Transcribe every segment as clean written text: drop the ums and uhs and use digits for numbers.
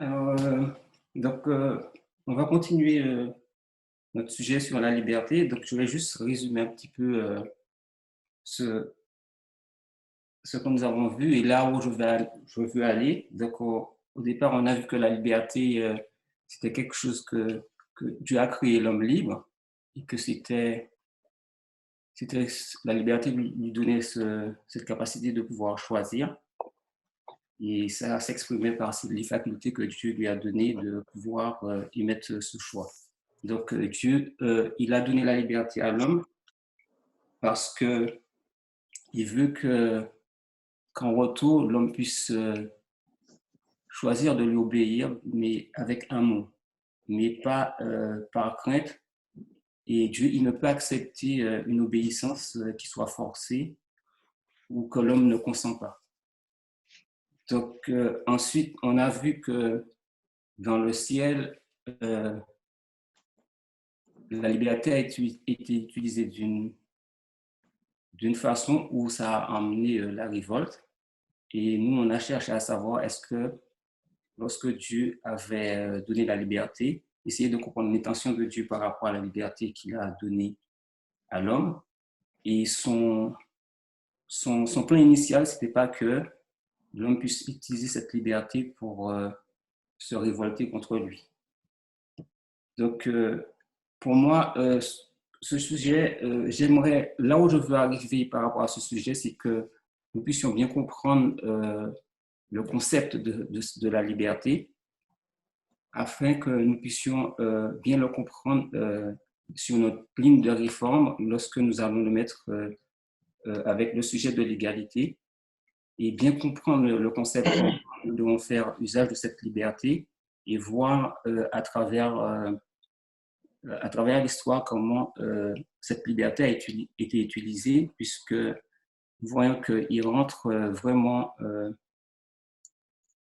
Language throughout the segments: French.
Alors, on va continuer notre sujet sur la liberté. Donc, je vais juste résumer un petit peu ce, ce que nous avons vu et là où je veux aller. Donc, au départ, on a vu que la liberté, c'était quelque chose que Dieu a créé l'homme libre et que c'était la liberté lui donnait cette capacité de pouvoir choisir. Et ça s'exprimait par les facultés que Dieu lui a données de pouvoir émettre ce choix. Donc Dieu, il a donné la liberté à l'homme parce que il veut qu'en retour, l'homme puisse choisir de lui obéir, mais avec amour, mais pas par crainte. Et Dieu, il ne peut accepter une obéissance qui soit forcée ou que l'homme ne consent pas. Donc ensuite, on a vu que dans le ciel, euh, la liberté a été utilisée d'une façon où ça a amené la révolte. Et nous, on a cherché à savoir est-ce que lorsque Dieu avait donné la liberté, essayer de comprendre l'intention de Dieu par rapport à la liberté qu'il a donnée à l'homme. Et son plan initial, ce n'était pas que l'homme puisse utiliser cette liberté pour se révolter contre lui. Donc, pour moi, ce sujet, j'aimerais, là où je veux arriver par rapport à ce sujet, c'est que nous puissions bien comprendre le concept de la liberté afin que nous puissions bien le comprendre sur notre ligne de réforme lorsque nous allons le mettre avec le sujet de l'égalité et bien comprendre le concept comment nous devons faire usage de cette liberté et voir à travers l'histoire comment cette liberté a été utilisée, puisque nous voyons qu'il rentre vraiment,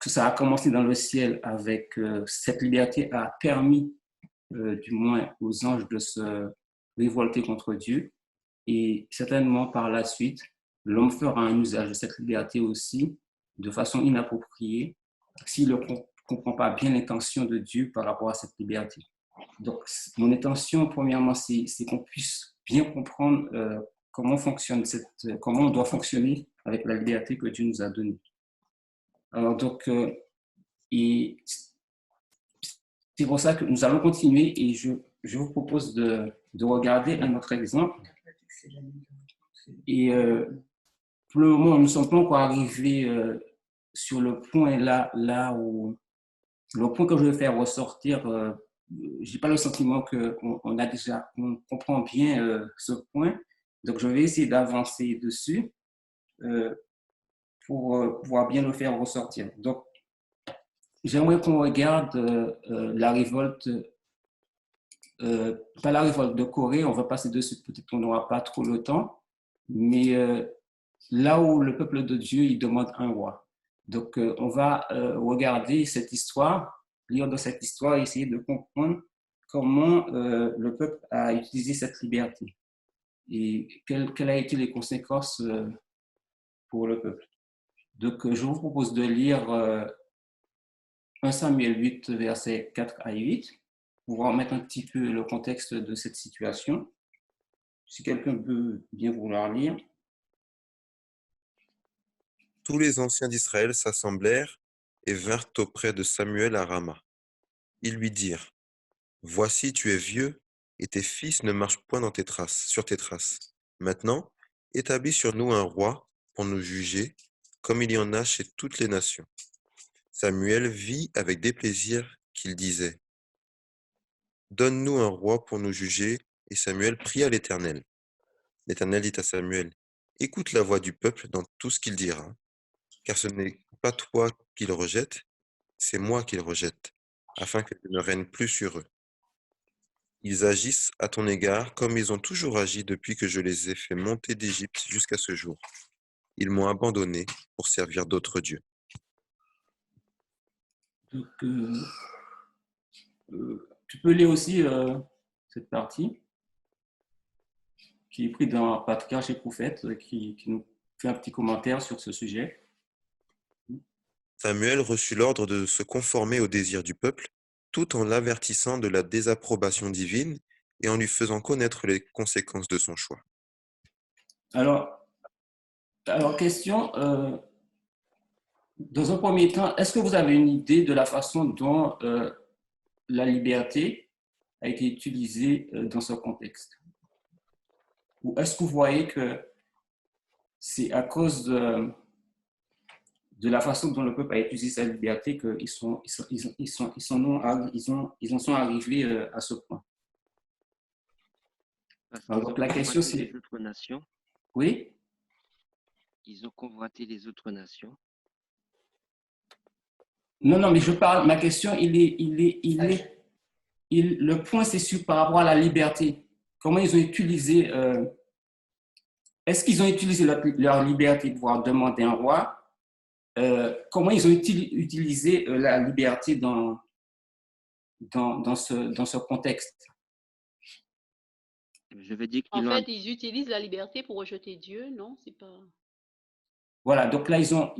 que ça a commencé dans le ciel avec cette liberté a permis du moins aux anges de se révolter contre Dieu. Et certainement par la suite, l'homme fera un usage de cette liberté aussi de façon inappropriée s'il ne comprend pas bien l'intention de Dieu par rapport à cette liberté. Donc, mon intention, premièrement, c'est qu'on puisse bien comprendre comment fonctionne comment on doit fonctionner avec la liberté que Dieu nous a donnée. Alors, donc, et c'est pour ça que nous allons continuer et je vous propose de regarder un autre exemple. Et pour le moment, nous ne sommes pas encore arrivés sur le point là où le point que je veux faire ressortir, j'ai pas le sentiment on comprend bien ce point. Donc, je vais essayer d'avancer dessus euh, pour pouvoir bien le faire ressortir. Donc, j'aimerais qu'on regarde la révolte, pas la révolte de Corée, on va passer dessus, peut-être qu'on n'aura pas trop le temps, mais là où le peuple de Dieu, il demande un roi. Donc, on va regarder cette histoire, lire dans cette histoire, essayer de comprendre comment le peuple a utilisé cette liberté et quelles ont été les conséquences pour le peuple. Donc, je vous propose de lire 1 Samuel 8, versets 4 à 8, pour remettre un petit peu le contexte de cette situation. Si quelqu'un peut bien vouloir lire. Tous les anciens d'Israël s'assemblèrent et vinrent auprès de Samuel à Rama. Ils lui dirent, voici, tu es vieux, et tes fils ne marchent point sur tes traces. Maintenant, établis sur nous un roi pour nous juger, comme il y en a chez toutes les nations. Samuel vit avec déplaisir qu'il disait, donne-nous un roi pour nous juger, et Samuel pria l'Éternel. L'Éternel dit à Samuel, écoute la voix du peuple dans tout ce qu'il dira, car ce n'est pas toi qu'il rejette, c'est moi qu'il rejette, afin que je ne règne plus sur eux. Ils agissent à ton égard comme ils ont toujours agi depuis que je les ai fait monter d'Égypte jusqu'à ce jour. Ils m'ont abandonné pour servir d'autres dieux. Donc, tu peux lire aussi cette partie qui est prise dans Patriarche et Prophète, qui nous fait un petit commentaire sur ce sujet. Samuel reçut l'ordre de se conformer aux désirs du peuple, tout en l'avertissant de la désapprobation divine et en lui faisant connaître les conséquences de son choix. Alors, question, dans un premier temps, est-ce que vous avez une idée de la façon dont la liberté a été utilisée dans ce contexte? Ou est-ce que vous voyez que c'est à cause de la façon dont le peuple a utilisé sa liberté qu'ils en sont arrivés à ce point? Parce Alors, qu'ils donc ont la question convoité c'est, les autres nations. oui? Ils ont convoité les autres nations. Non, mais je parle, ma question, le point c'est sur par rapport à la liberté. Comment ils ont utilisé, est-ce qu'ils ont utilisé leur liberté pour pouvoir demander un roi? Comment ils ont utilisé la liberté dans ce contexte? Je veux dire En qu'ils fait, ils utilisent la liberté pour rejeter Dieu, non? C'est pas. Voilà, donc là, ils ont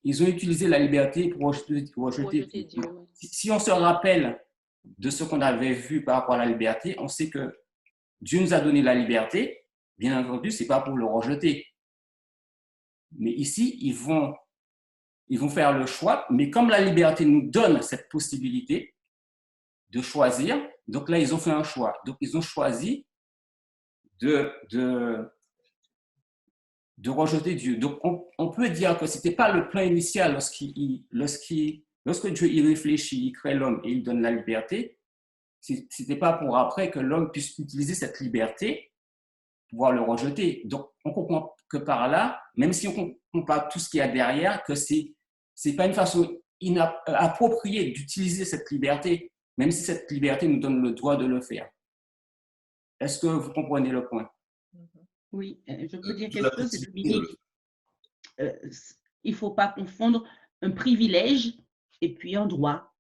utilisé la liberté pour rejeter Rejeter Dieu. Dieu, ouais. Si on se rappelle de ce qu'on avait vu par rapport à la liberté, on sait que Dieu nous a donné la liberté. Bien entendu, ce n'est pas pour le rejeter. Mais ici, ils vont faire le choix. Mais comme la liberté nous donne cette possibilité de choisir, donc là, ils ont fait un choix. Donc, ils ont choisi de rejeter Dieu. Donc, on peut dire que ce n'était pas le plan initial lorsque Dieu y réfléchit, il crée l'homme et il donne la liberté. Ce n'était pas pour après que l'homme puisse utiliser cette liberté pour pouvoir le rejeter. Donc, on comprend que par là, même si on ne comprend pas tout ce qu'il y a derrière, que ce n'est pas une façon appropriée d'utiliser cette liberté, même si cette liberté nous donne le droit de le faire. Est-ce que vous comprenez le point? Oui, je peux dire quelque chose, c'est Dominique. Il ne faut pas confondre un privilège et puis un droit.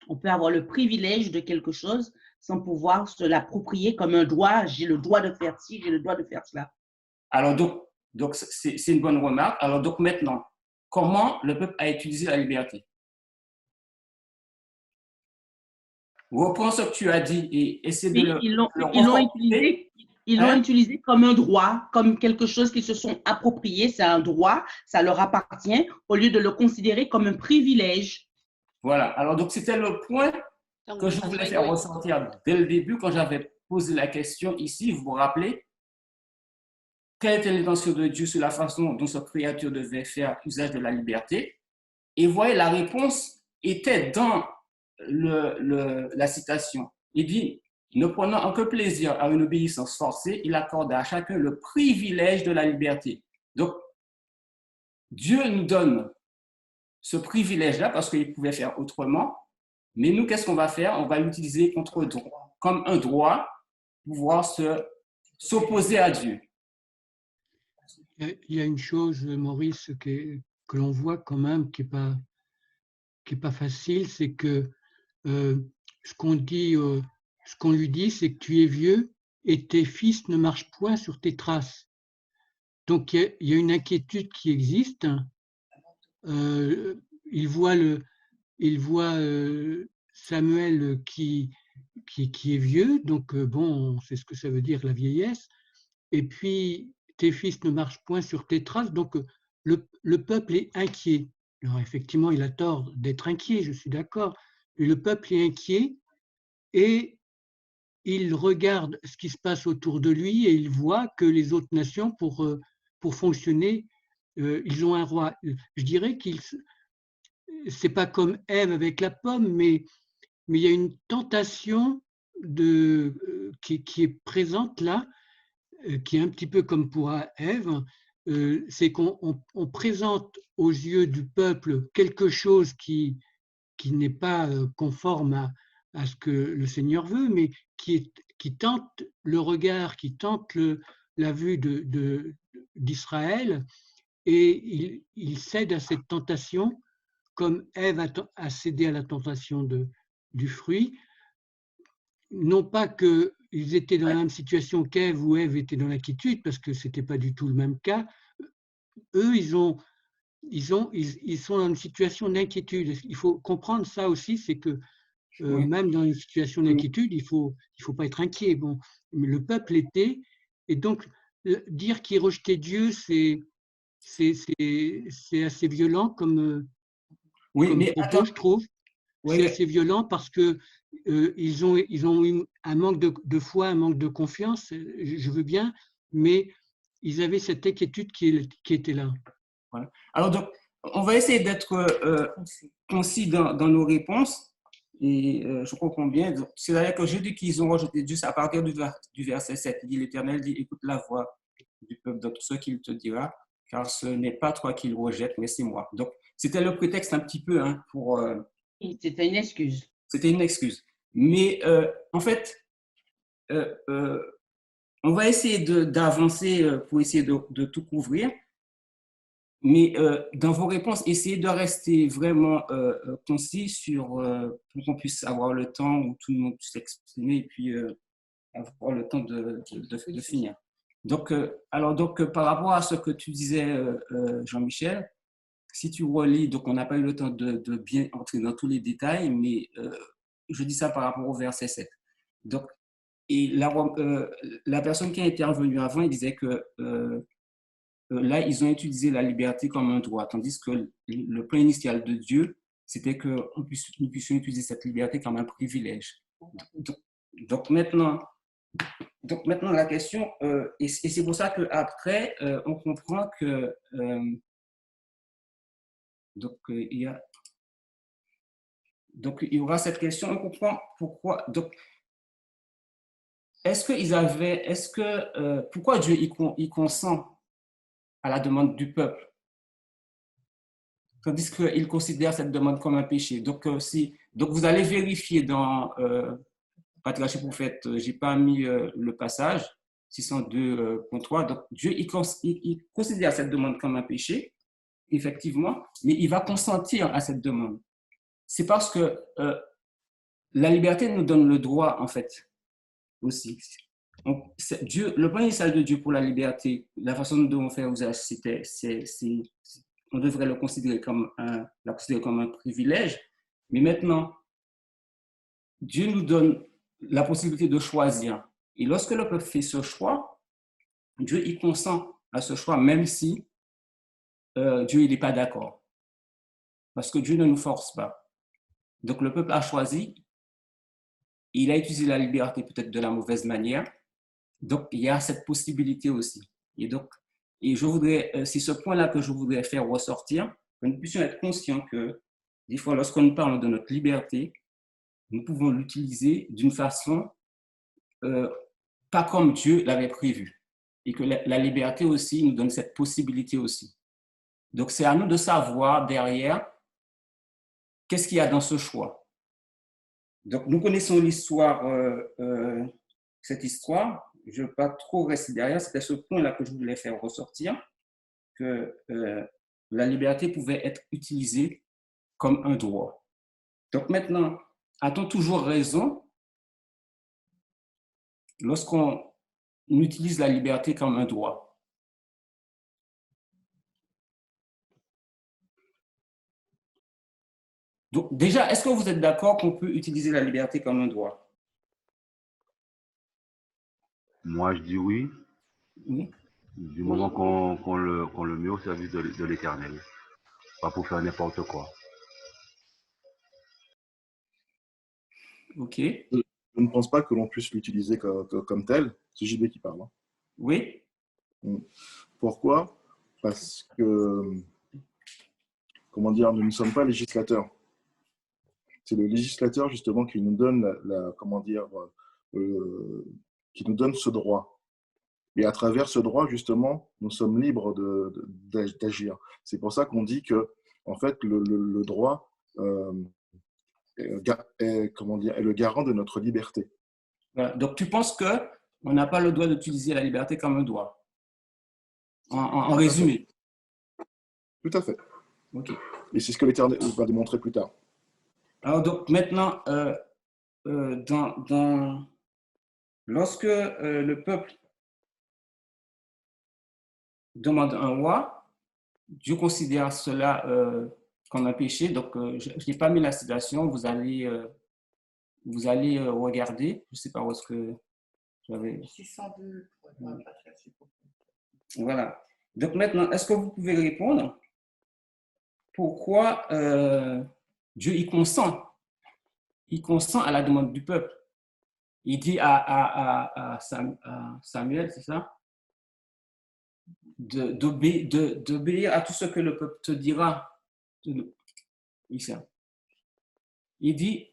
On peut avoir le privilège de quelque chose sans pouvoir se l'approprier comme un droit. J'ai le droit de faire ci, j'ai le droit de faire cela. Alors donc c'est une bonne remarque. Alors donc maintenant, comment le peuple a utilisé la liberté? Reprends ce que tu as dit et essaie de le Ils l'ont utilisé comme un droit, comme quelque chose qu'ils se sont appropriés. C'est un droit, ça leur appartient, au lieu de le considérer comme un privilège. Voilà. Alors, donc, c'était le point que je voulais faire ressortir dès le début quand j'avais posé la question ici. Vous vous rappelez? Quelle était l'intention de Dieu sur la façon dont cette créature devait faire usage de la liberté? Et vous voyez, la réponse était dans la citation. Il dit, ne prenant aucun plaisir à une obéissance forcée, il accorde à chacun le privilège de la liberté. Donc, Dieu nous donne ce privilège-là parce qu'il pouvait faire autrement. Mais nous, qu'est-ce qu'on va faire? On va l'utiliser comme un droit pour pouvoir s'opposer à Dieu. Il y a une chose, Maurice, que l'on voit quand même qui est pas facile, c'est que ce qu'on lui dit, c'est que tu es vieux et tes fils ne marchent point sur tes traces. Donc il y a une inquiétude qui existe. Il voit Samuel qui est vieux, donc bon, c'est ce que ça veut dire la vieillesse. Et puis tes fils ne marchent point sur tes traces, donc le peuple est inquiet. Alors effectivement, il a tort d'être inquiet, je suis d'accord. Mais le peuple est inquiet et il regarde ce qui se passe autour de lui et il voit que les autres nations, pour fonctionner, ils ont un roi. Je dirais c'est pas comme Ève avec la pomme, mais il y a une tentation qui est présente là, qui est un petit peu comme pour Ève, c'est qu'on présente aux yeux du peuple quelque chose qui n'est pas conforme à ce que le Seigneur veut, mais qui tente le regard, qui tente la vue d'Israël, et il cède à cette tentation, comme Ève a cédé à la tentation du fruit. Non pas qu'ils étaient dans la même situation qu'Ève ou Ève était dans l'inquiétude, parce que ce n'était pas du tout le même cas. Eux, ils ont ils sont dans une situation d'inquiétude. Il faut comprendre ça aussi, c'est que Oui. même dans une situation d'inquiétude, il faut pas être inquiet. Bon, mais le peuple était, et donc dire qu'il rejetait Dieu, c'est assez violent comme Oui, mais propos, attends. je trouve. Oui, C'est mais assez violent parce que ils ont eu un manque de foi, un manque de confiance. Je veux bien, mais ils avaient cette inquiétude qui était là. voilà. Alors, donc, on va essayer d'être concis dans nos réponses. Et je comprends bien. C'est-à-dire que je dis qu'ils ont rejeté Dieu, c'est à partir du verset 7. Il dit, l'Éternel dit, écoute la voix du peuple de tout ce qu'il te dira, car ce n'est pas toi qui le rejette, mais c'est moi. Donc, c'était le prétexte un petit peu pour... C'était une excuse. C'était une excuse. Mais en fait, on va essayer d'avancer pour essayer de tout couvrir. Mais dans vos réponses, essayez de rester vraiment concis pour qu'on puisse avoir le temps où tout le monde puisse s'exprimer et puis avoir le temps de finir. Donc, par rapport à ce que tu disais, Jean-Michel, si tu relis, donc on n'a pas eu le temps de bien entrer dans tous les détails, mais je dis ça par rapport au verset 7. Donc, et la personne qui a intervenu avant, il disait que là, ils ont utilisé la liberté comme un droit, tandis que le plan initial de Dieu, c'était que nous puissions utiliser cette liberté comme un privilège. Donc maintenant, la question, et c'est pour ça qu'après, on comprend que il y aura cette question, on comprend pourquoi. Donc, pourquoi Dieu y consent à la demande du peuple, tandis qu'il considère cette demande comme un péché. Donc, donc vous allez vérifier dans Patriarche et Prophète, je n'ai pas mis le passage, 602.3. Donc, Dieu, il considère cette demande comme un péché, effectivement, mais il va consentir à cette demande. C'est parce que la liberté nous donne le droit, en fait, aussi. Donc, le plan initial de Dieu pour la liberté, la façon dont on fait usage, on devrait la considérer comme un privilège. Mais maintenant, Dieu nous donne la possibilité de choisir. Et lorsque le peuple fait ce choix, Dieu y consent à ce choix, même si Dieu n'est pas d'accord. Parce que Dieu ne nous force pas. Donc le peuple a choisi, il a utilisé la liberté peut-être de la mauvaise manière. Donc il y a cette possibilité aussi. Et donc, c'est ce point-là que je voudrais faire ressortir, que nous puissions être conscients que des fois, lorsqu'on nous parle de notre liberté, nous pouvons l'utiliser d'une façon pas comme Dieu l'avait prévu. Et que la liberté aussi nous donne cette possibilité aussi. Donc, c'est à nous de savoir derrière qu'est-ce qu'il y a dans ce choix. Donc, nous connaissons l'histoire, cette histoire. Je ne veux pas trop rester derrière. C'était ce point-là que je voulais faire ressortir, que la liberté pouvait être utilisée comme un droit. Donc maintenant, a-t-on toujours raison lorsqu'on utilise la liberté comme un droit? Donc déjà, est-ce que vous êtes d'accord qu'on peut utiliser la liberté comme un droit? Moi, je dis oui, Oui. du moment qu'on le met au service de l'Éternel, pas pour faire n'importe quoi. Ok. Je ne pense pas que l'on puisse l'utiliser comme tel. C'est JB qui parle. Hein. Oui. Pourquoi? Parce que, comment dire, nous ne sommes pas législateurs. C'est le législateur justement qui nous donne qui nous donne ce droit. Et à travers ce droit, justement, nous sommes libres d'agir. C'est pour ça qu'on dit que, en fait, le droit est le garant de notre liberté. Voilà. Donc, tu penses qu'on n'a pas le droit d'utiliser la liberté comme un droit? En résumé. Tout à fait. Ok. Et c'est ce que l'Éternel va démontrer plus tard. Alors, donc, maintenant, lorsque le peuple demande un roi, Dieu considère cela comme un péché. Donc, je n'ai pas mis la citation. Vous allez regarder. Je ne sais pas où est-ce que j'avais. 602. Voilà. Donc maintenant, est-ce que vous pouvez répondre pourquoi Dieu y consent? Il consent à la demande du peuple. Il dit à Samuel, c'est ça? D'obéir à tout ce que le peuple te dira. Il dit,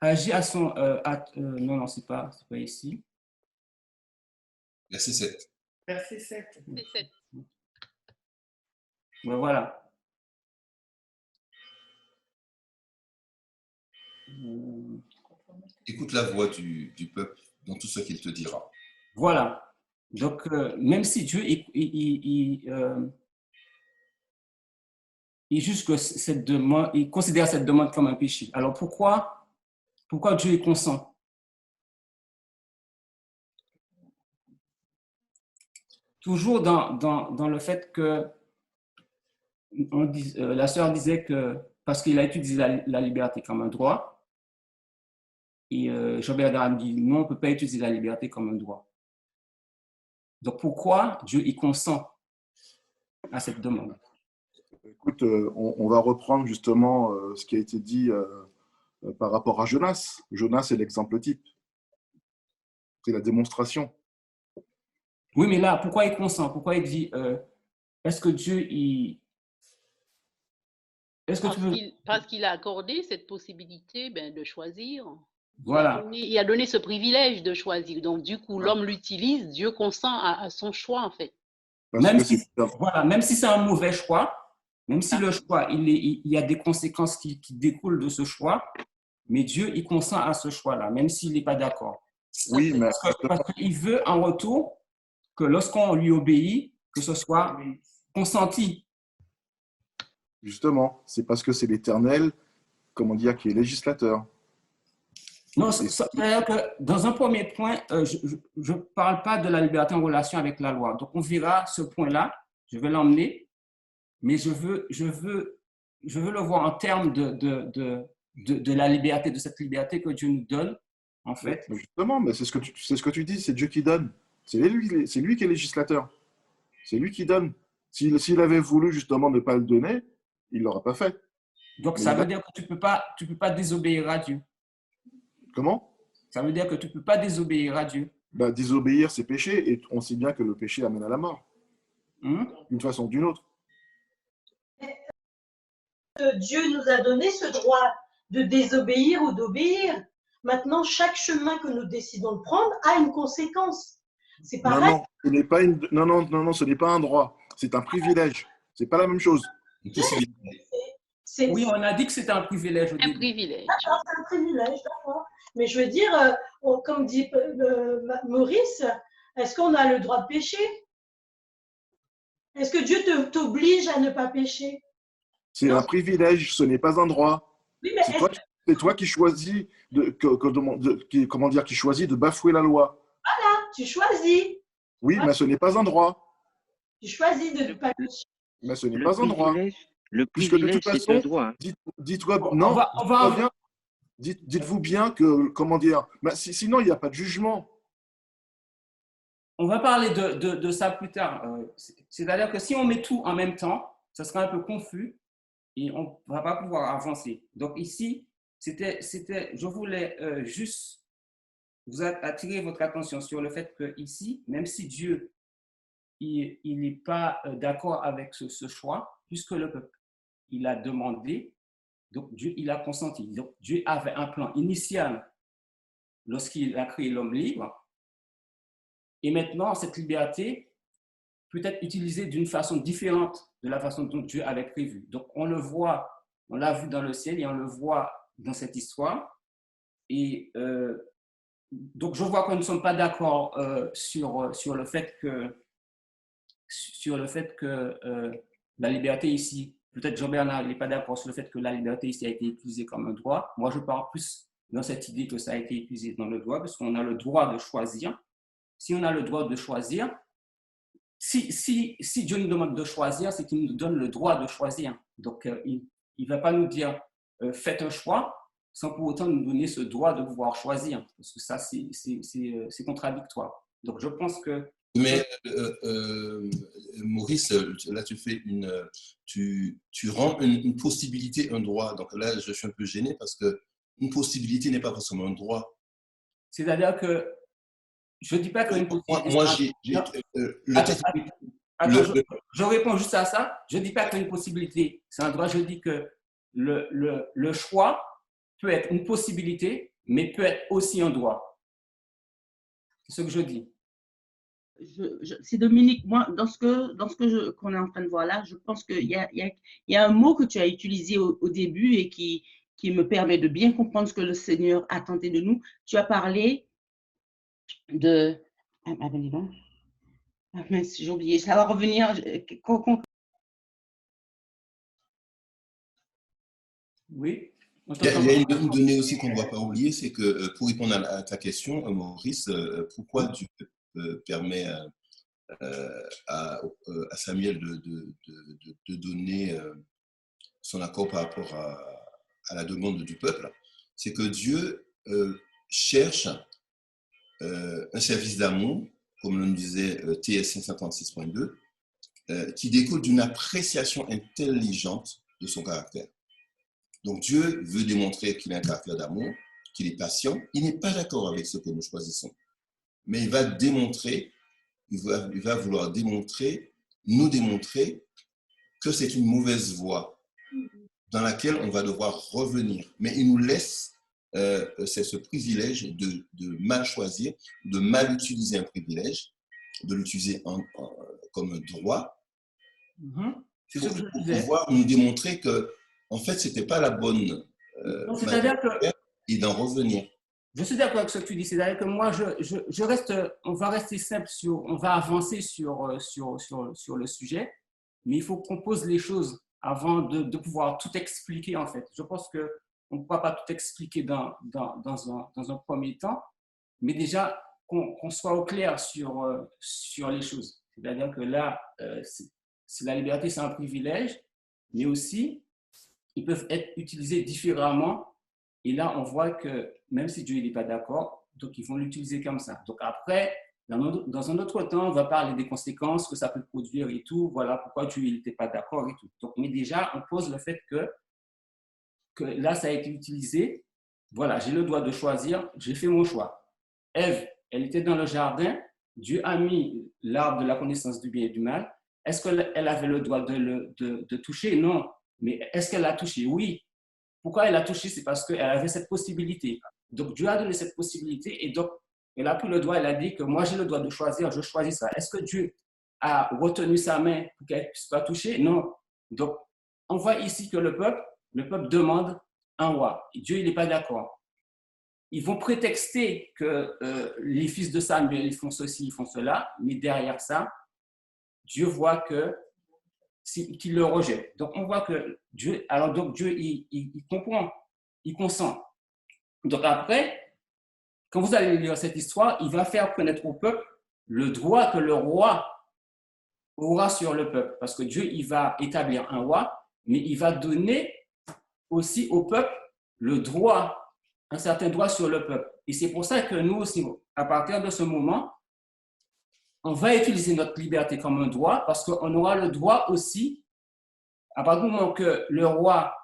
agis à son... non, c'est pas ici. Verset 7. Verset 7. Ouais, voilà. Écoute la voix du peuple dans tout ce qu'il te dira. Voilà. Donc, même si Dieu il juge que cette demande, il considère cette demande comme un péché. Alors, pourquoi Dieu y consent? Toujours dans le fait que la sœur disait que parce qu'il a étudié la liberté comme un droit, et Jean-Bernard dit non, on ne peut pas utiliser la liberté comme un droit. Donc pourquoi Dieu y consent à cette demande? Écoute, on va reprendre justement ce qui a été dit par rapport à Jonas. Jonas est l'exemple type. C'est la démonstration. Oui, mais là, pourquoi il consent? Pourquoi il dit est-ce que Dieu Parce qu'il a accordé cette possibilité de choisir. Voilà. Il a donné ce privilège de choisir. Donc, du coup, l'homme l'utilise, Dieu consent à son choix, en fait. Même si c'est un mauvais choix, même si le choix, il y a des conséquences qui découlent de ce choix, mais Dieu, il consent à ce choix-là, même s'il n'est pas d'accord. Oui, mais... Parce qu'il veut en retour que lorsqu'on lui obéit, que ce soit consenti. Justement, c'est parce que c'est l'Éternel, comment dire, qui est législateur. Non, c'est-à-dire que dans un premier point, je ne parle pas de la liberté en relation avec la loi. Donc, on verra ce point-là, je vais l'emmener, mais je veux le voir en termes de la liberté, de cette liberté que Dieu nous donne, en fait. Mais justement, mais c'est ce que tu dis, c'est Dieu qui donne. C'est lui qui est législateur. C'est lui qui donne. S'il avait voulu justement ne pas le donner, il ne l'aurait pas fait. Donc, ça veut dire que tu peux pas désobéir à Dieu. Comment? Ça veut dire que tu ne peux pas désobéir à Dieu. Bah, désobéir, c'est péché, et on sait bien que le péché amène à la mort. D'une façon ou d'une autre. Dieu nous a donné ce droit de désobéir ou d'obéir. Maintenant, chaque chemin que nous décidons de prendre a une conséquence. C'est pareil. Non, ce n'est pas ce n'est pas un droit. C'est un privilège. C'est pas la même chose. Oui, on a dit que c'était un privilège au début. Un privilège. D'accord, c'est un privilège, d'accord. Mais je veux dire, comme dit Maurice, est-ce qu'on a le droit de pécher? Est-ce que Dieu t'oblige à ne pas pécher? C'est un privilège, ce n'est pas un droit. Oui, mais c'est toi qui choisis qui choisis de bafouer la loi. Voilà, tu choisis. Oui, mais ce n'est pas un droit. Tu choisis de ne pas pécher. Mais ce n'est pas un droit. Le Puisque de privilège, toute c'est un façon, droit. dites-vous bien que, comment dire, sinon il n'y a pas de jugement. On va parler de ça plus tard. C'est-à-dire que si on met tout en même temps, ça sera un peu confus et on ne va pas pouvoir avancer. Donc ici, je voulais juste vous attirer votre attention sur le fait que ici, même si Dieu il n'est pas d'accord avec ce choix, puisque le peuple il a demandé, donc Dieu il a consenti. Donc Dieu avait un plan initial lorsqu'il a créé l'homme libre. Et maintenant, cette liberté peut être utilisée d'une façon différente de la façon dont Dieu avait prévu. Donc, on le voit, on l'a vu dans le ciel et on le voit dans cette histoire. Et donc, je vois que nous ne sommes pas d'accord sur le fait que la liberté ici, peut-être Jean-Bernard n'est pas d'accord sur le fait que la liberté ici a été utilisée comme un droit. Moi, je pars plus dans cette idée que ça a été utilisé dans le droit, parce qu'on a le droit de choisir. Si on a le droit de choisir, si Dieu nous demande de choisir, c'est qu'il nous donne le droit de choisir. Donc, il ne va pas nous dire faites un choix sans pour autant nous donner ce droit de pouvoir choisir. Parce que ça, c'est contradictoire. Donc, je pense que… Mais Maurice, là, tu rends une possibilité un droit. Donc là, je suis un peu gêné parce qu'une possibilité n'est pas forcément un droit. C'est-à-dire que je ne dis pas qu'une possibilité… Moi, je réponds juste à ça. Je ne dis pas qu'une possibilité, c'est un droit. Je dis que le choix peut être une possibilité, mais peut être aussi un droit. C'est ce que je dis. C'est Dominique, moi, dans ce qu'on est en train de voir là, je pense qu'il y a un mot que tu as utilisé au début et qui me permet de bien comprendre ce que le Seigneur a tenté de nous. Tu as parlé de… Ah, mince, j'ai oublié, ça va revenir. Oui. Il y a une donnée aussi qu'on ne doit pas oublier, c'est que pour répondre à ta question, Maurice, pourquoi Dieu permet à Samuel de donner son accord par rapport à la demande du peuple, c'est que Dieu cherche un service d'amour, comme le disait TS 536.2, qui découle d'une appréciation intelligente de son caractère. Donc Dieu veut démontrer qu'il a un caractère d'amour, qu'il est patient. Il n'est pas d'accord avec ce que nous choisissons, mais il va démontrer, il va vouloir nous démontrer que c'est une mauvaise voie dans laquelle on va devoir revenir. Mais il nous laisse ce privilège de mal choisir, de mal utiliser un privilège, de l'utiliser comme un droit, pour pouvoir nous démontrer que en fait, ce n'était pas la bonne c'est-à-dire que, et d'en revenir. Je suis d'accord avec ce que tu dis. C'est-à-dire que moi, on va rester simple, on va avancer sur le sujet, mais il faut qu'on pose les choses avant de pouvoir tout expliquer, en fait. Je pense qu'on ne pourra pas tout expliquer dans un premier temps, mais déjà qu'on soit au clair sur les choses. C'est-à-dire que là, la liberté, c'est un privilège, mais aussi, ils peuvent être utilisés différemment. Et là, on voit que même si Dieu n'est pas d'accord, donc ils vont l'utiliser comme ça. Donc après, dans un autre temps, on va parler des conséquences que ça peut produire et tout. Voilà pourquoi Dieu n'était pas d'accord et tout. Donc, mais déjà, on pose le fait que là, ça a été utilisé. Voilà, j'ai le droit de choisir, j'ai fait mon choix. Ève, elle était dans le jardin. Dieu a mis l'arbre de la connaissance du bien et du mal. Est-ce qu'elle avait le droit de toucher? Non. Mais est-ce qu'elle a touché? Oui. Pourquoi elle a touché? C'est parce qu'elle avait cette possibilité. Donc, Dieu a donné cette possibilité et donc, elle a pris le droit, elle a dit que moi, j'ai le droit de choisir, je choisis ça. Est-ce que Dieu a retenu sa main pour qu'elle ne puisse pas toucher? Non. Donc, on voit ici que le peuple demande un roi. Et Dieu, il n'est pas d'accord. Ils vont prétexter que les fils de Samuel, ils font ceci, ils font cela, mais derrière ça, Dieu voit qu'il le rejette. Donc, on voit que Dieu, il comprend, il consent. Donc, après, quand vous allez lire cette histoire, il va faire connaître au peuple le droit que le roi aura sur le peuple. Parce que Dieu, il va établir un roi, mais il va donner aussi au peuple le droit, un certain droit sur le peuple. Et c'est pour ça que nous aussi, à partir de ce moment, on va utiliser notre liberté comme un droit parce qu'on aura le droit aussi, à partir du moment que le roi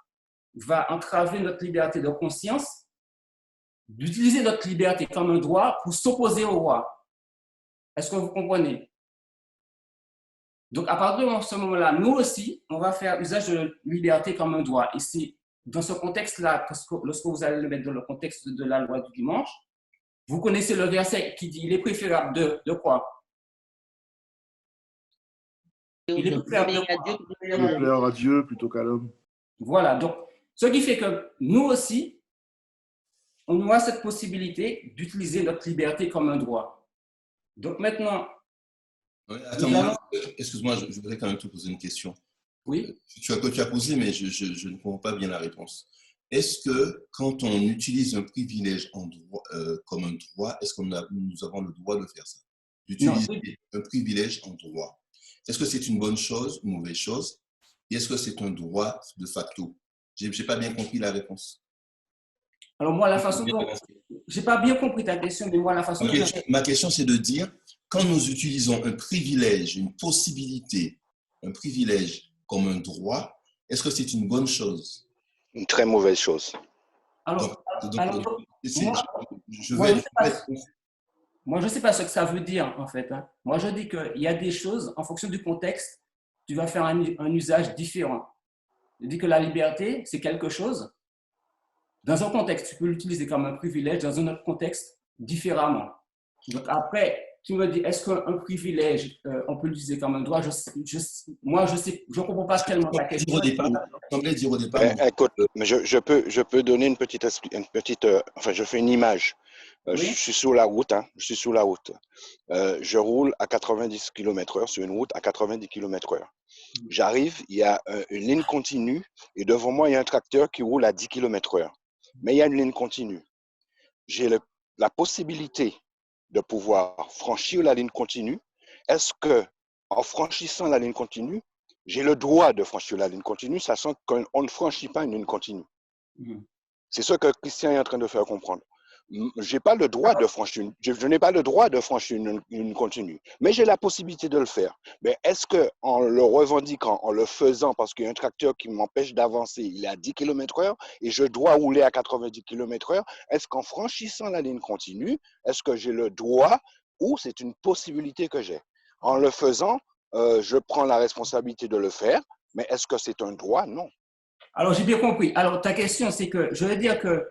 va entraver notre liberté de conscience, d'utiliser notre liberté comme un droit pour s'opposer au roi. Est-ce que vous comprenez? Donc, à partir de ce moment-là, nous aussi, on va faire usage de liberté comme un droit. Et c'est dans ce contexte-là, lorsque vous allez le mettre dans le contexte de la loi du dimanche, vous connaissez le verset qui dit, il est préférable de quoi? Il est plaire à Dieu plutôt qu'à l'homme. Voilà, donc ce qui fait que nous aussi, on aura cette possibilité d'utiliser notre liberté comme un droit. Donc maintenant… Attends, excuse-moi, je voudrais quand même te poser une question. Oui. Tu as posé, mais je ne comprends pas bien la réponse. Est-ce que quand on utilise un privilège comme un droit, est-ce que nous avons le droit de faire ça? D'utiliser un privilège en droit. est-ce que c'est une bonne chose, une mauvaise chose? Et est-ce que c'est un droit de facto? Je n'ai pas bien compris la réponse. Alors moi, la façon dont... Je n'ai pas bien compris ta question, mais moi, la façon dont... Ma question, c'est de dire, quand nous utilisons un privilège, une possibilité, un privilège comme un droit, est-ce que c'est une bonne chose? Une très mauvaise chose. Moi, je ne sais pas ce que ça veut dire, en fait. Hein. Moi, je dis qu'il y a des choses, en fonction du contexte, tu vas faire un usage différent. Je dis que la liberté, c'est quelque chose. Dans un contexte, tu peux l'utiliser comme un privilège, dans un autre contexte, différemment. Donc après, tu me dis, est-ce qu'un privilège, on peut l'utiliser comme un droit? Moi, je ne comprends pas tellement la question. Écoute, mais je peux donner une petite enfin, je fais une image. Oui. Je suis sur la route, hein, je suis sur la route. Je roule à 90 km/h sur une route à 90 km/h. J'arrive, il y a une ligne continue et devant moi, il y a un tracteur qui roule à 10 km/h. Mais il y a une ligne continue. J'ai la possibilité de pouvoir franchir la ligne continue. Est-ce que, en franchissant la ligne continue, j'ai le droit de franchir la ligne continue, sachant qu'on ne franchit pas une ligne continue? C'est ce que Christian est en train de faire comprendre. Je n'ai pas le droit de franchir une ligne continue, mais j'ai la possibilité de le faire. Mais est-ce qu'en le revendiquant, en le faisant, parce qu'il y a un tracteur qui m'empêche d'avancer, il est à 10 km/h et je dois rouler à 90 km/h, est-ce qu'en franchissant la ligne continue, est-ce que j'ai le droit ou c'est une possibilité que j'ai? En le faisant, je prends la responsabilité de le faire, mais est-ce que c'est un droit? Non. Alors, j'ai bien compris. Alors, ta question, c'est que je veux dire que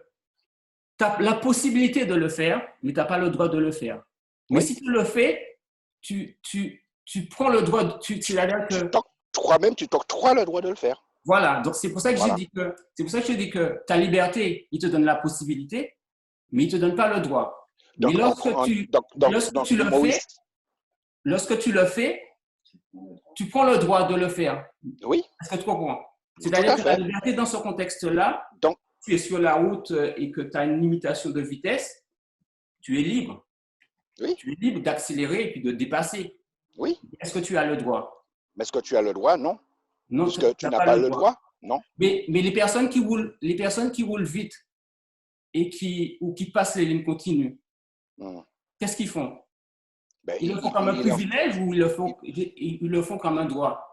tu as la possibilité de le faire, mais tu n'as pas le droit de le faire. Mais si tu le fais, tu prends le droit, toi-même, tu t'octroies le droit de le faire. Voilà, donc c'est pour ça que je dis que ta liberté, il te donne la possibilité, mais il ne te donne pas le droit. Mais lorsque tu le fais, tu prends le droit de le faire. Oui. Est-ce que tu comprends? C'est-à-dire que la liberté dans ce contexte-là, tu es sur la route et que tu as une limitation de vitesse, tu es libre. Oui. Tu es libre d'accélérer et puis de dépasser. Oui. Est-ce que tu as le droit? Mais est-ce que tu as le droit? Non. Non, est-ce que tu n'as pas le droit? Non. Mais les personnes qui roulent vite et qui passent les lignes continues, qu'est-ce qu'ils font? Ils le font comme un privilège ou ils le font comme un droit?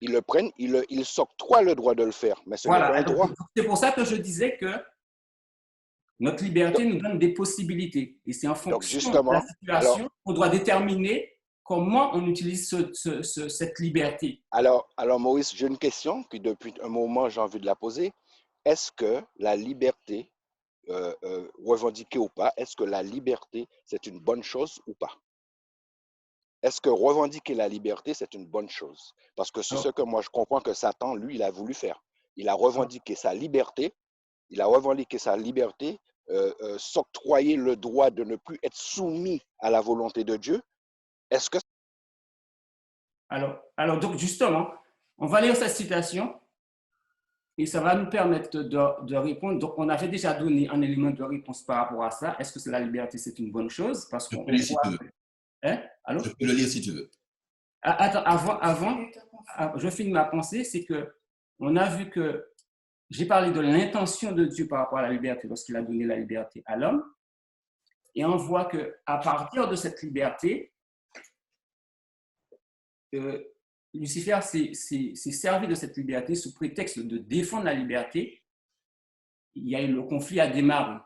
Ils le prennent, ils s'octroient le droit de le faire, mais ce n'est pas un droit. C'est pour ça que je disais que notre liberté nous donne des possibilités. Et c'est en fonction de la situation qu'on doit déterminer comment on utilise cette liberté. Alors Maurice, j'ai une question que depuis un moment j'ai envie de la poser. Est-ce que la liberté, revendiquée ou pas, est-ce que la liberté, c'est une bonne chose ou pas? Est-ce que revendiquer la liberté, c'est une bonne chose? Parce que c'est ce que moi je comprends que Satan, lui, il a voulu faire. Il a revendiqué sa liberté. S'octroyer le droit de ne plus être soumis à la volonté de Dieu. Est-ce que... Alors, donc justement, on va lire cette citation et ça va nous permettre de répondre. Donc, on avait déjà donné un élément de réponse par rapport à ça. Est-ce que la liberté, c'est une bonne chose? Parce qu'on voit... Je peux le lire si tu veux. Attends, avant, je finis ma pensée, c'est que on a vu que j'ai parlé de l'intention de Dieu par rapport à la liberté lorsqu'il a donné la liberté à l'homme. Et on voit qu'à partir de cette liberté, Lucifer s'est servi de cette liberté sous prétexte de défendre la liberté. Il y a eu le conflit a démarré.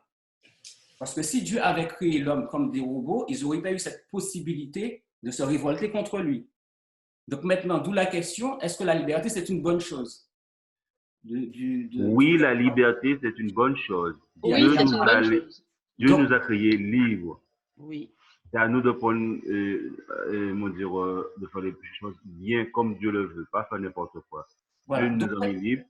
Parce que si Dieu avait créé l'homme comme des robots, ils n'auraient pas eu cette possibilité de se révolter contre lui. Donc maintenant, d'où la question, est-ce que la liberté, c'est une bonne chose? Oui, la liberté, c'est une bonne chose. Oui, Dieu nous a créés libres. Oui. C'est à nous de prendre, de faire les choses bien comme Dieu le veut, pas faire n'importe quoi. Voilà. Dieu nous a mis libres,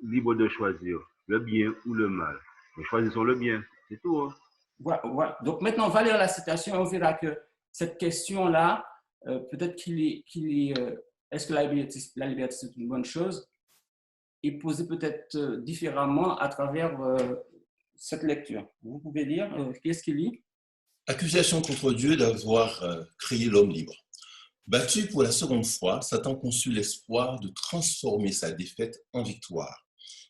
libres de choisir le bien ou le mal. Mais choisissons le bien, c'est tout. Hein. Voilà. Donc maintenant, on va lire la citation et on verra que cette question-là, peut-être est-ce que la liberté c'est une bonne chose, est posée peut-être différemment à travers cette lecture. Vous pouvez lire, qu'est-ce qu'il lit? Accusation contre Dieu d'avoir créé l'homme libre. Battu pour la seconde fois, Satan conçut l'espoir de transformer sa défaite en victoire.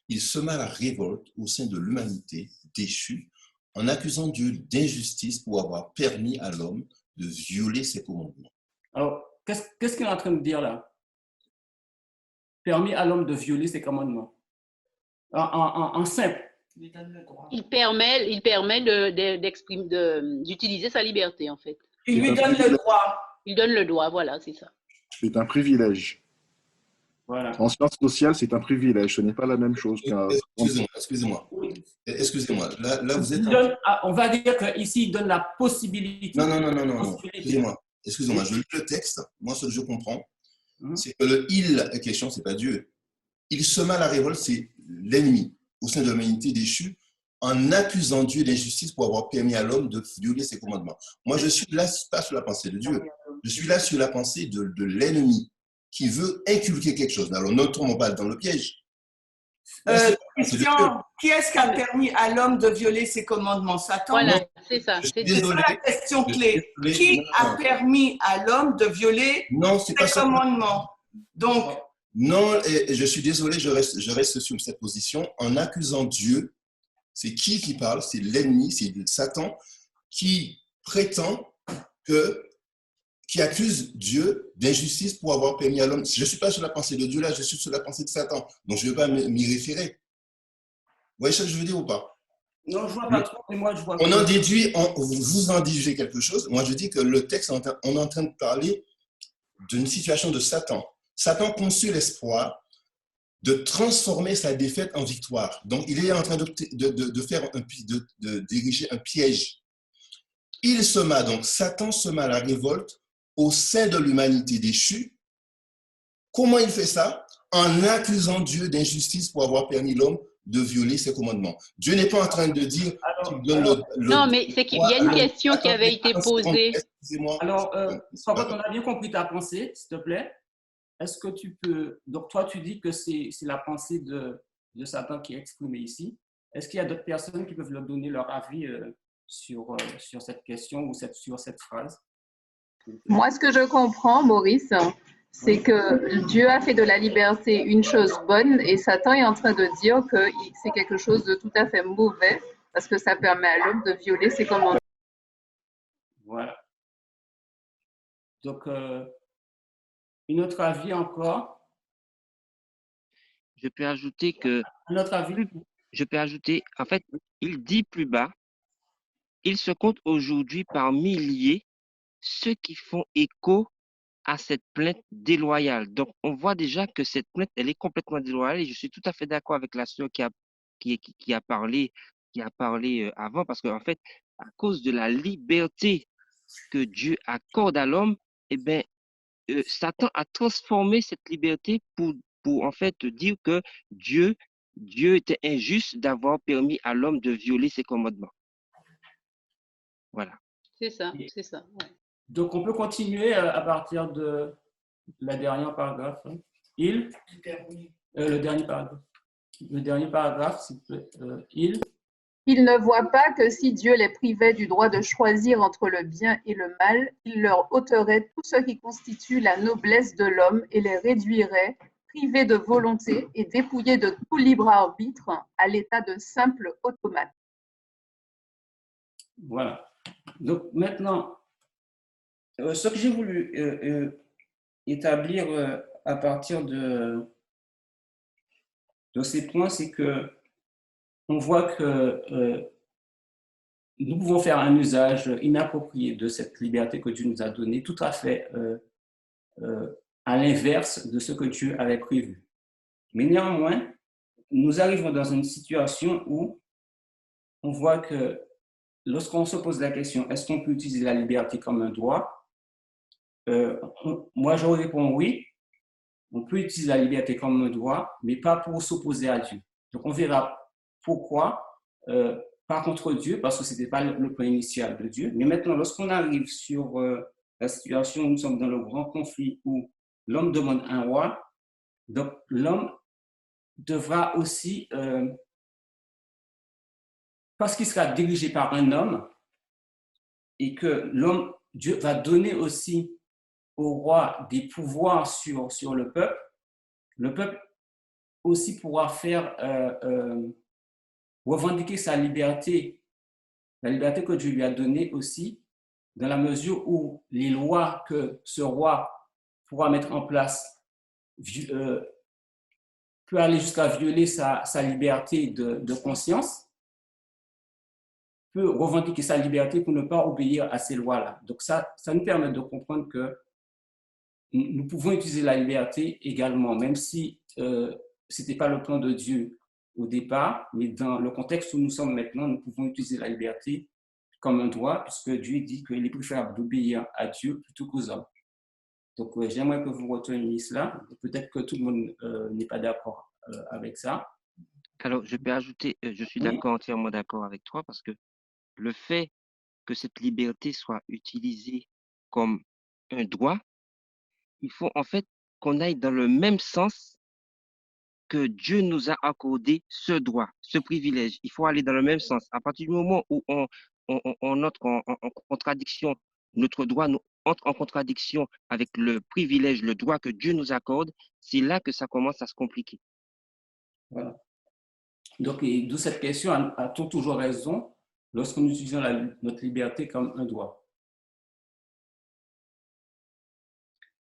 Il sema la révolte au sein de l'humanité déchue en accusant Dieu d'injustice pour avoir permis à l'homme de violer ses commandements. Alors, qu'est-ce qu'il est en train de dire là? Permis à l'homme de violer ses commandements. En simple. Il permet d'utiliser sa liberté, en fait. Il lui donne le droit. Il donne le droit, voilà, c'est ça. C'est un privilège. Voilà. En sciences sociales, c'est un privilège. Ce n'est pas la même chose qu'un... Excusez-moi. Là, vous êtes... On va dire qu'ici, il donne la possibilité. Non. Excusez-moi, je lis le texte. Moi, ce que je comprends, c'est que le « il » question, ce n'est pas Dieu. Il sema la révolte, c'est l'ennemi au sein de l'humanité déchue en accusant Dieu d'injustice pour avoir permis à l'homme de violer ses commandements. Moi, je suis là pas sur la pensée de Dieu. Je suis là sur la pensée de l'ennemi qui veut inculquer quelque chose. Alors, ne tombons pas dans le piège. Christian, qui est-ce qui a permis à l'homme de violer ses commandements? Satan? Voilà, c'est ça. C'est la question clé. Qui a permis à l'homme de violer ses commandements? Donc, non, et je suis désolé, je reste sur cette position. En accusant Dieu, c'est qui parle? C'est l'ennemi, c'est Satan qui prétend qui accuse Dieu d'injustice pour avoir permis à l'homme. Je ne suis pas sur la pensée de Dieu là, je suis sur la pensée de Satan. Donc je ne vais pas m'y référer. Vous voyez ce que je veux dire ou pas? Non, je ne vois pas trop, mais moi je vois. On en déduit, vous en déduisez quelque chose. Moi je dis que le texte, on est en train de parler d'une situation de Satan. Satan conçut l'espoir de transformer sa défaite en victoire. Donc, il est en train d'ériger un piège. Satan sema la révolte au sein de l'humanité déchue. Comment il fait ça? En accusant Dieu d'injustice pour avoir permis l'homme de violer ses commandements. Dieu n'est pas en train de dire qu'il donne non, mais c'est qu'il y a une question qui avait été posée. Excusez-moi. Alors, on a bien compris ta pensée, s'il te plaît. Est-ce que tu peux... Donc, toi, tu dis que c'est la pensée de Satan qui est exprimée ici. Est-ce qu'il y a d'autres personnes qui peuvent leur donner leur avis sur cette question ou sur cette phrase? Moi, ce que je comprends, Maurice, c'est que Dieu a fait de la liberté une chose bonne et Satan est en train de dire que c'est quelque chose de tout à fait mauvais parce que ça permet à l'homme de violer ses commandements. Voilà. Donc, une autre avis encore? Je peux ajouter que... Un autre avis? Je peux ajouter, en fait, il dit plus bas, il se compte aujourd'hui par milliers ceux qui font écho à cette plainte déloyale. Donc, on voit déjà que cette plainte, elle est complètement déloyale et je suis tout à fait d'accord avec la sœur qui a parlé avant parce qu'en fait, à cause de la liberté que Dieu accorde à l'homme, eh bien, Satan a transformé cette liberté pour en fait dire que Dieu était injuste d'avoir permis à l'homme de violer ses commandements. Voilà. C'est ça, c'est ça. Ouais. Donc, on peut continuer à partir de la dernière paragraphe. Le dernier paragraphe. Le dernier paragraphe, c'est Ils ne voient pas que si Dieu les privait du droit de choisir entre le bien et le mal, il leur ôterait tout ce qui constitue la noblesse de l'homme et les réduirait, privés de volonté et dépouillés de tout libre arbitre, à l'état de simple automate. Voilà. Donc maintenant, ce que j'ai voulu établir à partir de ces points, c'est que on voit que nous pouvons faire un usage inapproprié de cette liberté que Dieu nous a donnée, tout à fait à l'inverse de ce que Dieu avait prévu. Mais néanmoins, nous arrivons dans une situation où on voit que lorsqu'on se pose la question, est-ce qu'on peut utiliser la liberté comme un droit? Moi, je réponds oui. On peut utiliser la liberté comme un droit, mais pas pour s'opposer à Dieu. Donc, on verra pourquoi, pas contre Dieu, parce que ce n'était pas le point initial de Dieu. Mais maintenant, lorsqu'on arrive sur la situation où nous sommes dans le grand conflit où l'homme demande un roi, donc l'homme devra aussi, parce qu'il sera dirigé par un homme, et que Dieu va donner aussi au roi des pouvoirs sur le peuple aussi pourra faire revendiquer sa liberté, la liberté que Dieu lui a donnée aussi, dans la mesure où les lois que ce roi pourra mettre en place peut aller jusqu'à violer sa liberté de conscience, peut revendiquer sa liberté pour ne pas obéir à ces lois-là. Donc ça nous permet de comprendre que nous pouvons utiliser la liberté également, même si ce n'était pas le plan de Dieu au départ, mais dans le contexte où nous sommes maintenant, nous pouvons utiliser la liberté comme un droit, puisque Dieu dit qu'il est préférable d'obéir à Dieu plutôt qu'aux hommes. Donc, j'aimerais que vous reteniez cela. Peut-être que tout le monde n'est pas d'accord avec ça. Alors, je peux ajouter, je suis d'accord, entièrement d'accord avec toi, parce que le fait que cette liberté soit utilisée comme un droit, il faut en fait qu'on aille dans le même sens que Dieu nous a accordé ce droit, ce privilège. Il faut aller dans le même sens. À partir du moment où on entre en contradiction, notre droit entre en contradiction avec le privilège, le droit que Dieu nous accorde, c'est là que ça commence à se compliquer. Voilà. Donc, d'où cette question, a-t-on toujours raison lorsque nous utilisons notre liberté comme un droit?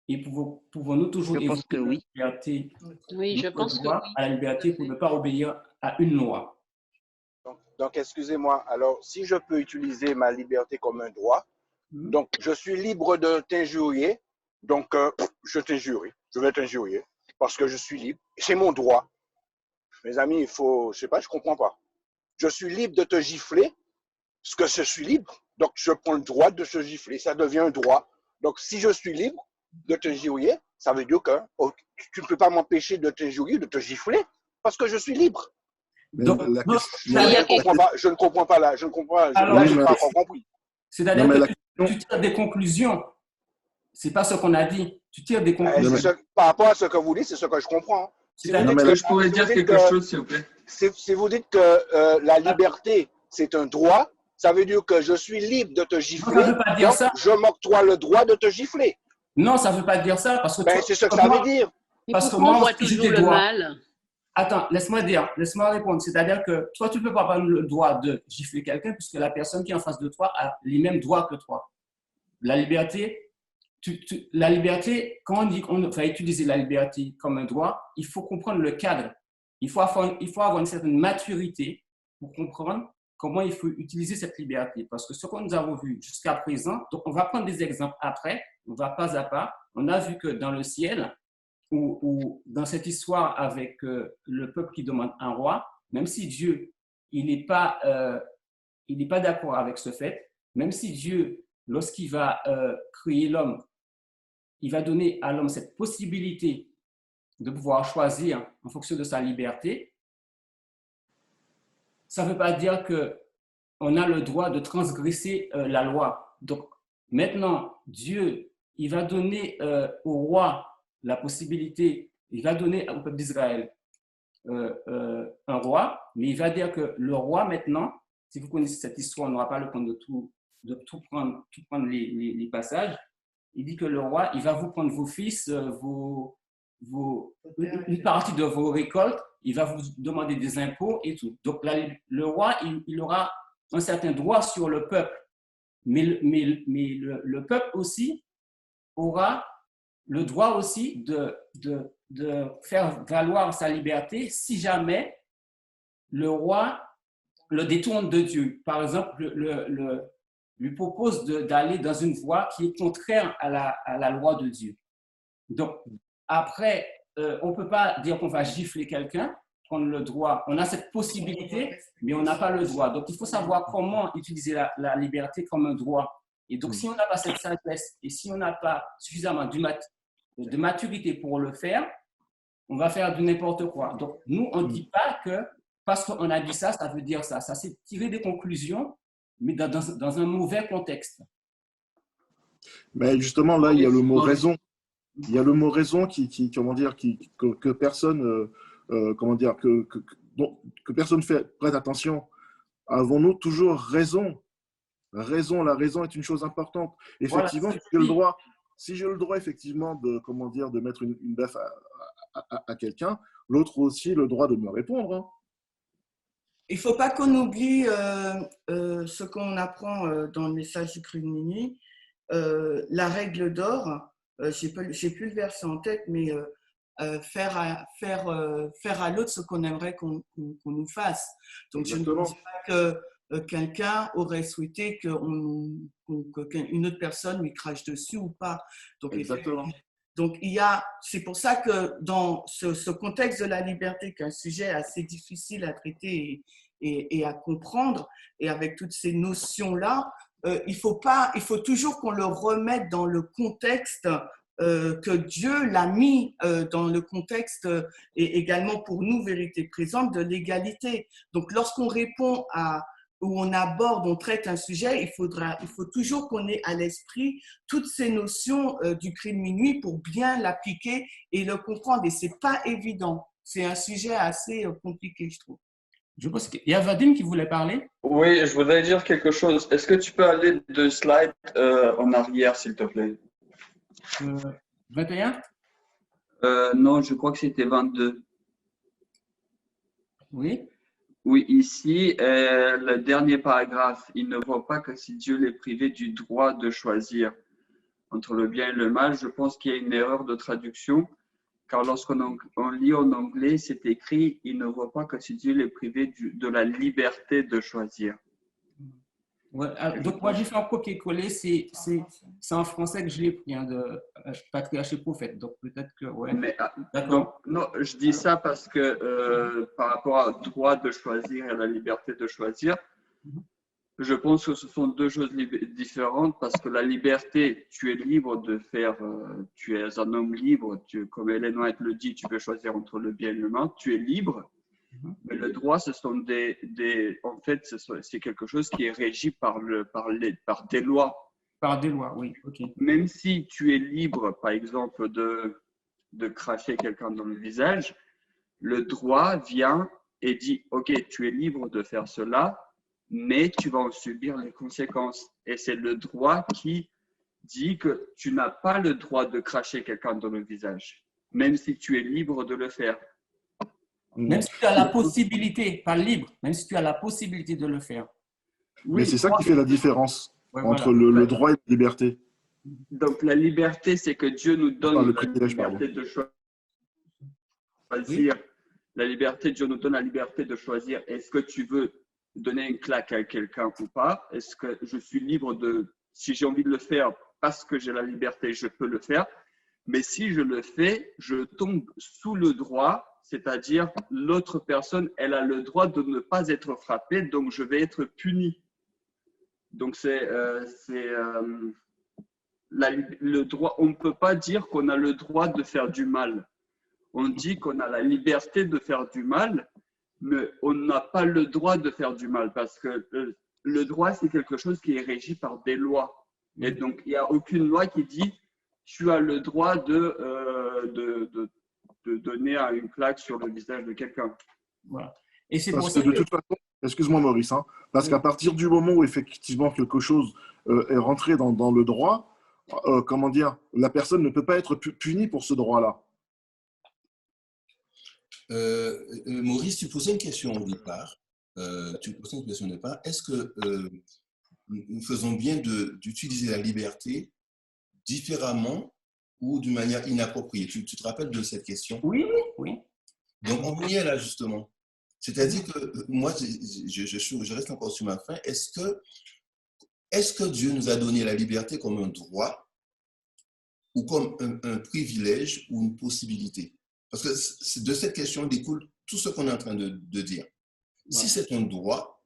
Et pouvons-nous toujours évoquer la liberté, je pense que oui. à la liberté pour ne pas obéir à une loi? Donc, excusez-moi, alors si je peux utiliser ma liberté comme un droit, donc je suis libre de t'injurier, donc je t'injurie, je vais t'injurier parce que je suis libre, c'est mon droit. Mes amis, il faut, je sais pas, je comprends pas. Je suis libre de te gifler parce que je suis libre, donc je prends le droit de te gifler, ça devient un droit. Donc si je suis libre de t'injurier, ça veut dire que tu ne peux pas m'empêcher de t'injurier, de te gifler parce que je suis libre. Donc, je ne comprends pas là, je ne comprends pas. Là, je n'ai pas encore compris. C'est-à-dire que tu tires des conclusions. C'est pas ce qu'on a dit. Tu tires des conclusions. Par rapport à ce que vous dites, c'est ce que je comprends. Est-ce que je pourrais dire quelque chose, s'il vous plaît? Si vous dites que la liberté, c'est un droit, ça veut dire que je suis libre de te gifler. Non, ça veut pas dire ça. Je m'octroie le droit de te gifler. Non, ça ne veut pas dire ça. Parce que c'est ce que ça veut dire. Parce que moi, on voit toujours le mal. Attends, laisse-moi répondre. C'est-à-dire que toi, tu ne peux pas avoir le droit de gifler quelqu'un puisque la personne qui est en face de toi a les mêmes droits que toi. La liberté, quand on dit qu'on va utiliser la liberté comme un droit, il faut comprendre le cadre. Il faut avoir une certaine maturité pour comprendre comment il faut utiliser cette liberté. Parce que ce que nous avons vu jusqu'à présent, donc on va prendre des exemples après, on va pas à pas. On a vu que dans le ciel, ou dans cette histoire avec le peuple qui demande un roi, même si Dieu il n'est pas d'accord avec ce fait, même si Dieu, lorsqu'il va créer l'homme, il va donner à l'homme cette possibilité de pouvoir choisir en fonction de sa liberté, ça ne veut pas dire qu'on a le droit de transgresser la loi. Donc maintenant, Dieu, il va donner au roi la possibilité, il va donner au peuple d'Israël un roi, mais il va dire que le roi maintenant, si vous connaissez cette histoire, on n'aura pas le temps de tout prendre les passages, il dit que le roi, il va vous prendre vos fils, une partie de vos récoltes, il va vous demander des impôts et tout. Donc le roi, il aura un certain droit sur le peuple, mais le peuple aussi aura le droit aussi de faire valoir sa liberté si jamais le roi le détourne de Dieu. Par exemple, lui propose d'aller dans une voie qui est contraire à la loi de Dieu. Donc, après, on ne peut pas dire qu'on va gifler quelqu'un, prendre le droit. On a cette possibilité, mais on n'a pas le droit. Donc, il faut savoir comment utiliser la liberté comme un droit. Et donc, si on n'a pas cette sagesse et si on n'a pas suffisamment de maturité pour le faire, on va faire du n'importe quoi. Donc, nous, on ne dit pas que parce qu'on a dit ça, ça veut dire ça. Ça, c'est tirer des conclusions, mais dans un mauvais contexte. Mais justement, là, il y a le mot raison. Il y a le mot raison que personne, que personne prête attention. Avons-nous toujours raison? La raison est une chose importante. Effectivement, voilà, tu as le droit. si j'ai le droit effectivement de, comment dire, de mettre une baffe à quelqu'un, l'autre aussi le droit de me répondre. Hein. Il ne faut pas qu'on oublie ce qu'on apprend dans le message du cru de minuit, la règle d'or. J'ai plus le verset en tête, mais faire à l'autre ce qu'on aimerait qu'on nous fasse. Donc, Exactement. je ne dis pas que quelqu'un aurait souhaité qu'une autre personne lui crache dessus ou pas. Donc, exactement. Donc, c'est pour ça que dans ce contexte de la liberté, qui est un sujet assez difficile à traiter et à comprendre, et avec toutes ces notions-là, il faut toujours qu'on le remette dans le contexte que Dieu l'a mis dans le contexte et également pour nous, vérité présente, de l'égalité. Donc, lorsqu'on répond où on aborde, on traite un sujet, il faut toujours qu'on ait à l'esprit toutes ces notions du cri de minuit pour bien l'appliquer et le comprendre. Et ce n'est pas évident. C'est un sujet assez compliqué, je trouve. Je pense qu'il y a Vadim qui voulait parler. Oui, je voudrais dire quelque chose. Est-ce que tu peux aller 2 slides en arrière, s'il te plaît? 21? Non, je crois que c'était 22. Oui. Oui, ici, le dernier paragraphe, il ne voit pas que si Dieu l'est privé du droit de choisir entre le bien et le mal. Je pense qu'il y a une erreur de traduction, car lorsqu'on lit en anglais, c'est écrit « il ne voit pas que si Dieu l'est privé de la liberté de choisir ». Ouais, donc, moi, j'ai fait un copier-coller. C'est en français que je l'ai pris, hein, de Patriarche et Prophète. Donc, peut-être que, ouais. Donc, non, je dis ça parce que par rapport au droit de choisir et à la liberté de choisir, je pense que ce sont deux choses différentes parce que la liberté, tu es libre de faire, tu es un homme libre, comme Ellen White le dit, tu peux choisir entre le bien et le mal, tu es libre. Mais le droit, ce sont en fait, c'est quelque chose qui est régi par des lois. Par des lois, oui. Okay. Même si tu es libre, par exemple, de cracher quelqu'un dans le visage, le droit vient et dit, OK, tu es libre de faire cela, mais tu vas en subir les conséquences. Et c'est le droit qui dit que tu n'as pas le droit de cracher quelqu'un dans le visage, même si tu es libre de le faire. Même si tu as la possibilité, pas libre, même si tu as la possibilité de le faire. Oui, mais c'est ça qui fait la différence entre voilà. le droit et la liberté. Donc, la liberté, c'est que Dieu nous donne la liberté de choisir. Oui. La liberté, Dieu nous donne la liberté de choisir. Est-ce que tu veux donner une claque à quelqu'un ou pas? Est-ce que je suis libre si j'ai envie de le faire parce que j'ai la liberté, je peux le faire. Mais si je le fais, je tombe sous le droit. C'est-à-dire, l'autre personne, elle a le droit de ne pas être frappée, donc je vais être puni. Donc, le droit. On ne peut pas dire qu'on a le droit de faire du mal. On dit qu'on a la liberté de faire du mal, mais on n'a pas le droit de faire du mal parce que le droit, c'est quelque chose qui est régi par des lois. Et donc, il n'y a aucune loi qui dit tu as le droit de donner une claque sur le visage de quelqu'un. Voilà. Et c'est parce que de toute façon, excuse-moi Maurice, hein, parce qu'à partir du moment où effectivement quelque chose est rentré dans le droit, comment dire, la personne ne peut pas être punie pour ce droit-là. Maurice, tu posais une question au départ. Est-ce que nous faisons bien d'utiliser la liberté différemment ou d'une manière inappropriée? Tu te rappelles de cette question? Oui, oui. Donc, on y est là, justement. C'est-à-dire que moi, je reste encore sur ma faim. Est-ce que Dieu nous a donné la liberté comme un droit ou comme un privilège ou une possibilité? Parce que de cette question découle tout ce qu'on est en train de dire. Ouais. Si c'est un droit,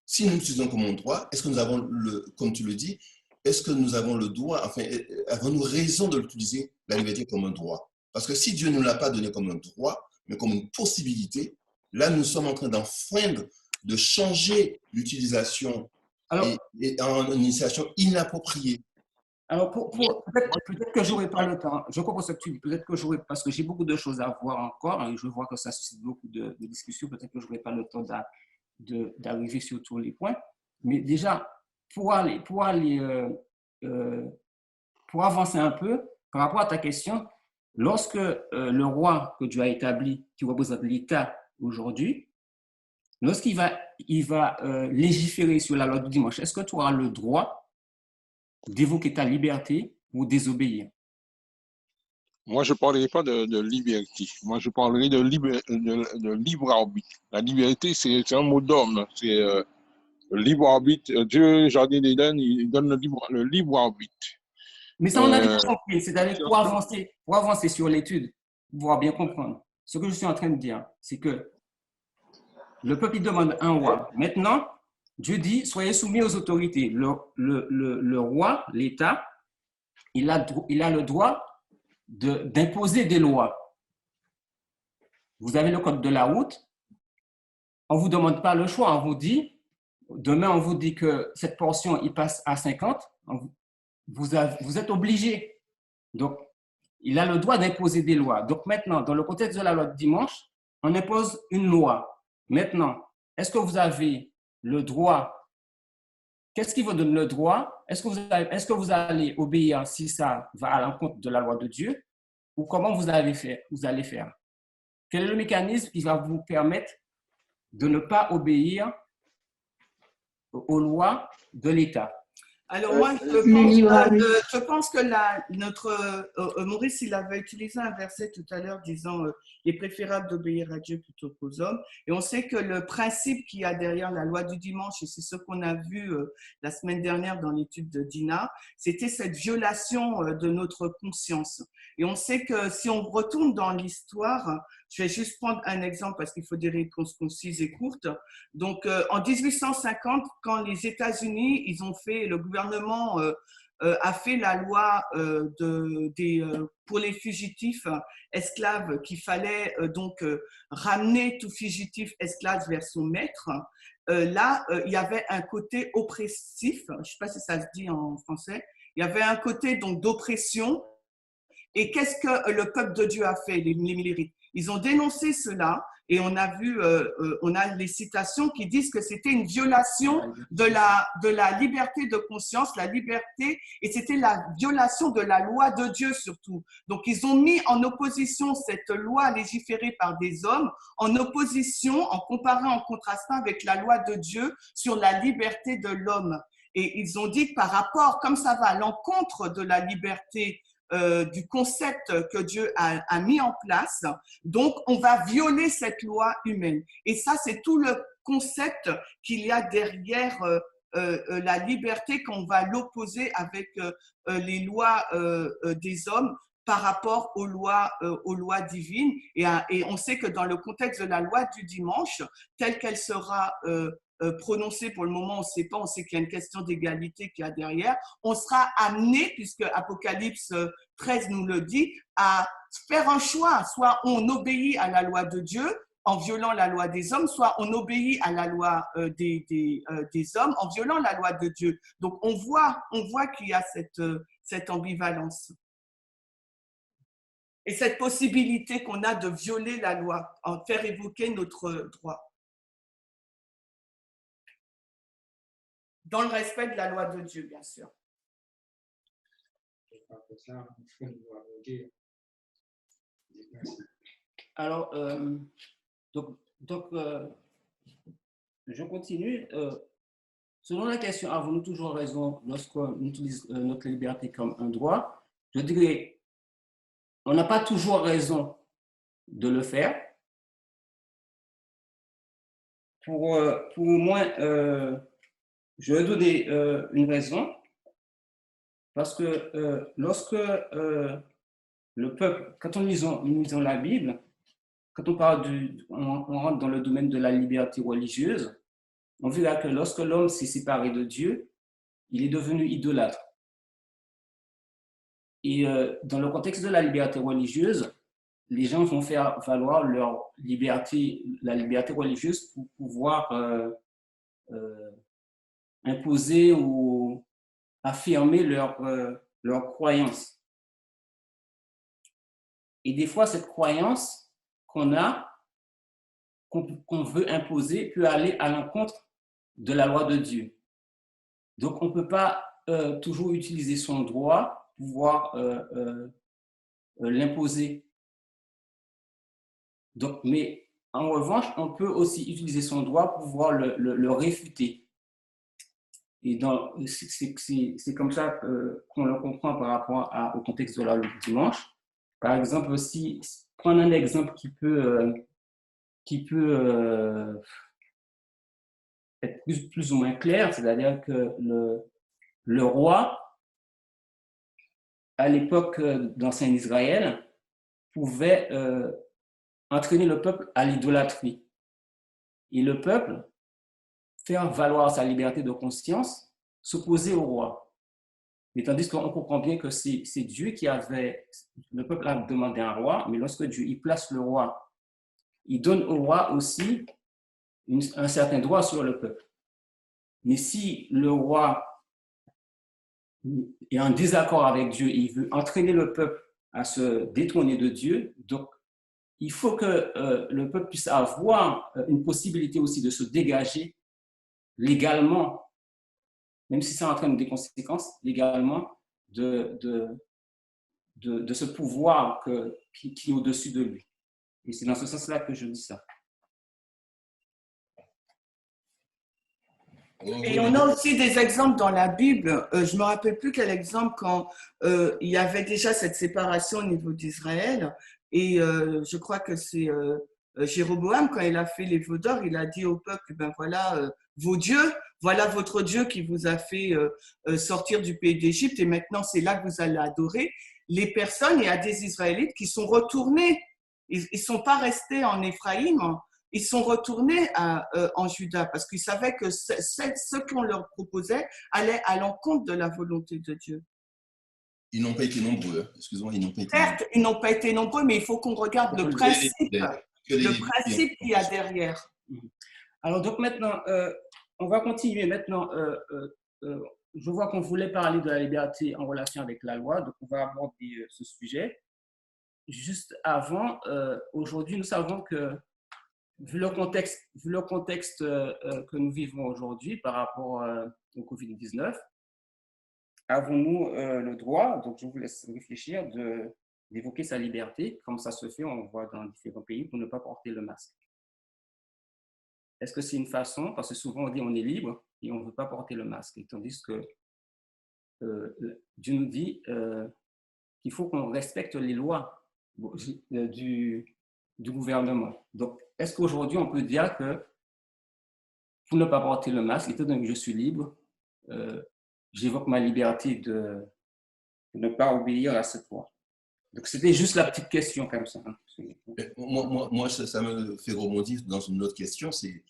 si nous l'utilisons comme un droit, est-ce que nous avons, comme tu le dis, est-ce que nous avons le droit, enfin, avons-nous raison de l'utiliser, la liberté, comme un droit? Parce que si Dieu ne l'a pas donné comme un droit, mais comme une possibilité, là, nous sommes en train d'enfreindre, de changer l'utilisation et en une utilisation inappropriée. Alors, peut-être que je n'aurai pas le temps. Je comprends ce que tu dis. Peut-être que j'aurai, parce que j'ai beaucoup de choses à voir encore. Et je vois que ça suscite beaucoup de discussions. Peut-être que je n'aurai pas le temps d'arriver sur tous les points. Mais déjà, pour aller pour avancer un peu, par rapport à ta question, lorsque le roi que Dieu a établi, qui représente l'État aujourd'hui, lorsqu'il va légiférer sur la loi du dimanche, est-ce que tu auras le droit d'évoquer ta liberté ou désobéir? Moi, je ne parlerai pas de liberté. Moi, je parlerai de libre arbitre. La liberté, c'est un mot d'homme. C'est le libre arbitre. Dieu, Jardin d'Éden, il donne le libre arbitre. Mais ça, on a déjà compris. C'est-à-dire pour avancer sur l'étude, pour pouvoir bien comprendre. Ce que je suis en train de dire, c'est que le peuple il demande un roi. Maintenant, Dieu dit, soyez soumis aux autorités. Le roi, l'État, il a le droit d'imposer des lois. Vous avez le code de la route. On ne vous demande pas le choix. On vous dit, demain, on vous dit que cette portion, il passe à 50. Vous êtes obligé. Donc, il a le droit d'imposer des lois. Donc maintenant, dans le contexte de la loi de dimanche, on impose une loi. Maintenant, est-ce que vous avez le droit? Qu'est-ce qui vous donne le droit? Est-ce que vous allez obéir si ça va à l'encontre de la loi de Dieu? Ou comment vous allez faire? Quel est le mécanisme qui va vous permettre de ne pas obéir aux lois de l'État? Alors moi, je pense que Maurice, il avait utilisé un verset tout à l'heure disant il est préférable d'obéir à Dieu plutôt qu'aux hommes. Et on sait que le principe qu'il y a derrière la loi du dimanche, et c'est ce qu'on a vu la semaine dernière dans l'étude de Dina, c'était cette violation de notre conscience. Et on sait que si on retourne dans l'histoire, je vais juste prendre un exemple parce qu'il faut des réponses concises et courtes. Donc, en 1850, quand les États-Unis, le gouvernement a fait la loi pour les fugitifs esclaves qu'il fallait donc ramener tout fugitif esclave vers son maître. Là, il y avait un côté oppressif, je ne sais pas si ça se dit en français, il y avait un côté donc d'oppression. Et qu'est-ce que le peuple de Dieu a fait, les Millérites? Ils ont dénoncé cela et on a vu, on a les citations qui disent que c'était une violation de la liberté de conscience, la liberté, et c'était la violation de la loi de Dieu surtout. Donc, ils ont mis en opposition cette loi légiférée par des hommes, en opposition, en comparant, en contrastant avec la loi de Dieu sur la liberté de l'homme. Et ils ont dit que par rapport, comme ça va à l'encontre de la liberté du concept que Dieu a mis en place. Donc, on va violer cette loi humaine. Et ça, c'est tout le concept qu'il y a derrière la liberté qu'on va l'opposer avec les lois des hommes par rapport aux lois divines. Et on sait que dans le contexte de la loi du dimanche, telle qu'elle sera prononcée pour le moment, on ne sait pas, on sait qu'il y a une question d'égalité qu'il y a derrière, on sera amené, puisque Apocalypse 13 nous le dit, à faire un choix, soit on obéit à la loi de Dieu en violant la loi des hommes, soit on obéit à la loi des hommes en violant la loi de Dieu. Donc on voit qu'il y a cette ambivalence. Et cette possibilité qu'on a de violer la loi, en faire évoquer notre droit. Dans le respect de la loi de Dieu, bien sûr. Alors, je continue. Selon la question, avons-nous toujours raison lorsqu'on utilise notre liberté comme un droit? Je dirais, on n'a pas toujours raison de le faire. Pour au moins, je vais donner une raison. Parce que lorsque le peuple, quand nous lisons la Bible, quand on rentre dans le domaine de la liberté religieuse, on verra que lorsque l'homme s'est séparé de Dieu, il est devenu idolâtre. Et dans le contexte de la liberté religieuse, les gens vont faire valoir la liberté religieuse pour pouvoir imposer ou affirmer leur croyance. Et des fois, cette croyance qu'on veut imposer, peut aller à l'encontre de la loi de Dieu. Donc, on ne peut pas toujours utiliser son droit pouvoir l'imposer. Donc, mais en revanche, on peut aussi utiliser son droit pour pouvoir le réfuter. Et c'est comme ça qu'on le comprend par rapport au contexte de la loi du dimanche. Par exemple, si prendre un exemple qui peut être plus ou moins clair, c'est-à-dire que le roi, à l'époque d'Ancien Israël, pouvait entraîner le peuple à l'idolâtrie. Et le peuple, faire valoir sa liberté de conscience, s'opposer au roi. Mais tandis qu'on comprend bien que c'est Dieu qui avait, le peuple a demandé un roi, mais lorsque Dieu y place le roi, il donne au roi aussi un certain droit sur le peuple. Mais si le roi est en désaccord avec Dieu et il veut entraîner le peuple à se détourner de Dieu, donc il faut que le peuple puisse avoir une possibilité aussi de se dégager légalement, même si ça entraîne des conséquences, légalement, de ce pouvoir qui est au-dessus de lui. Et c'est dans ce sens-là que je dis ça. Et on a aussi des exemples dans la Bible. Je ne me rappelle plus quel exemple quand il y avait déjà cette séparation au niveau d'Israël. Et je crois que c'est Jéroboam, quand il a fait les veaux d'or, il a dit au peuple, ben voilà vos dieux, voilà votre Dieu qui vous a fait sortir du pays d'Égypte et maintenant c'est là que vous allez adorer. Les personnes, il y a des Israélites qui sont retournés. Ils ne sont pas restés en Éphraïm, ils sont retournés en Juda parce qu'ils savaient que ce qu'on leur proposait allait à l'encontre de la volonté de Dieu. Ils n'ont pas été nombreux. Excuse-moi, ils n'ont pas été Certes, ils n'ont pas été nombreux, mais il faut qu'on regarde le principe qu'il y a derrière. Alors, donc maintenant, on va continuer. Maintenant, je vois qu'on voulait parler de la liberté en relation avec la loi, donc on va aborder ce sujet. Juste avant, aujourd'hui, nous savons que, vu le contexte que nous vivons aujourd'hui par rapport au Covid-19, avons-nous le droit, donc je vous laisse réfléchir, d'évoquer sa liberté, comme ça se fait, on voit dans différents pays, pour ne pas porter le masque. Est-ce que c'est une façon, parce que souvent on dit on est libre et on ne veut pas porter le masque, et tandis que Dieu nous dit qu'il faut qu'on respecte les lois du gouvernement. Donc, est-ce qu'aujourd'hui on peut dire que pour ne pas porter le masque, étant donné que je suis libre, j'évoque ma liberté de ne pas obéir à cette loi? Donc, c'était juste la petite question comme ça. Moi, ça me fait rebondir dans une autre question, c'est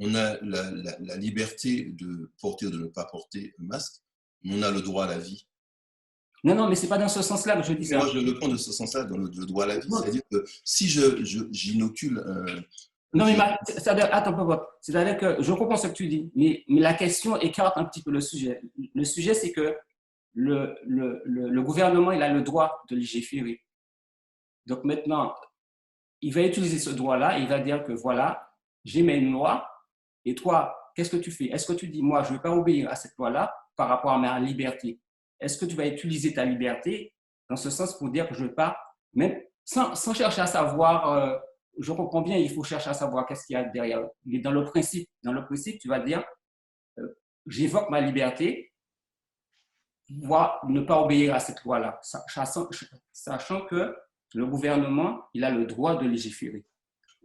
on a la liberté de porter ou de ne pas porter un masque, mais on a le droit à la vie. Non, mais ce n'est pas dans ce sens-là que je dis ça. Moi, je le prends de ce sens-là, dans le droit à la vie. C'est-à-dire que si j'inocule Non, mais attends, c'est-à-dire que je comprends ce que tu dis, mais la question écarte un petit peu le sujet. Le sujet, c'est que le gouvernement, il a le droit de légiférer. Donc maintenant, il va utiliser ce droit-là et il va dire que voilà, j'émets une loi et toi, qu'est-ce que tu fais? Est-ce que tu dis, moi, je ne vais pas obéir à cette loi-là par rapport à ma liberté? Est-ce que tu vas utiliser ta liberté dans ce sens pour dire que je ne vais pas, même sans chercher à savoir, je comprends bien, il faut chercher à savoir qu'est-ce qu'il y a derrière. Mais dans le principe, tu vas dire, j'évoque ma liberté, pouvoir ne pas obéir à cette loi-là, sachant que le gouvernement, il a le droit de légiférer.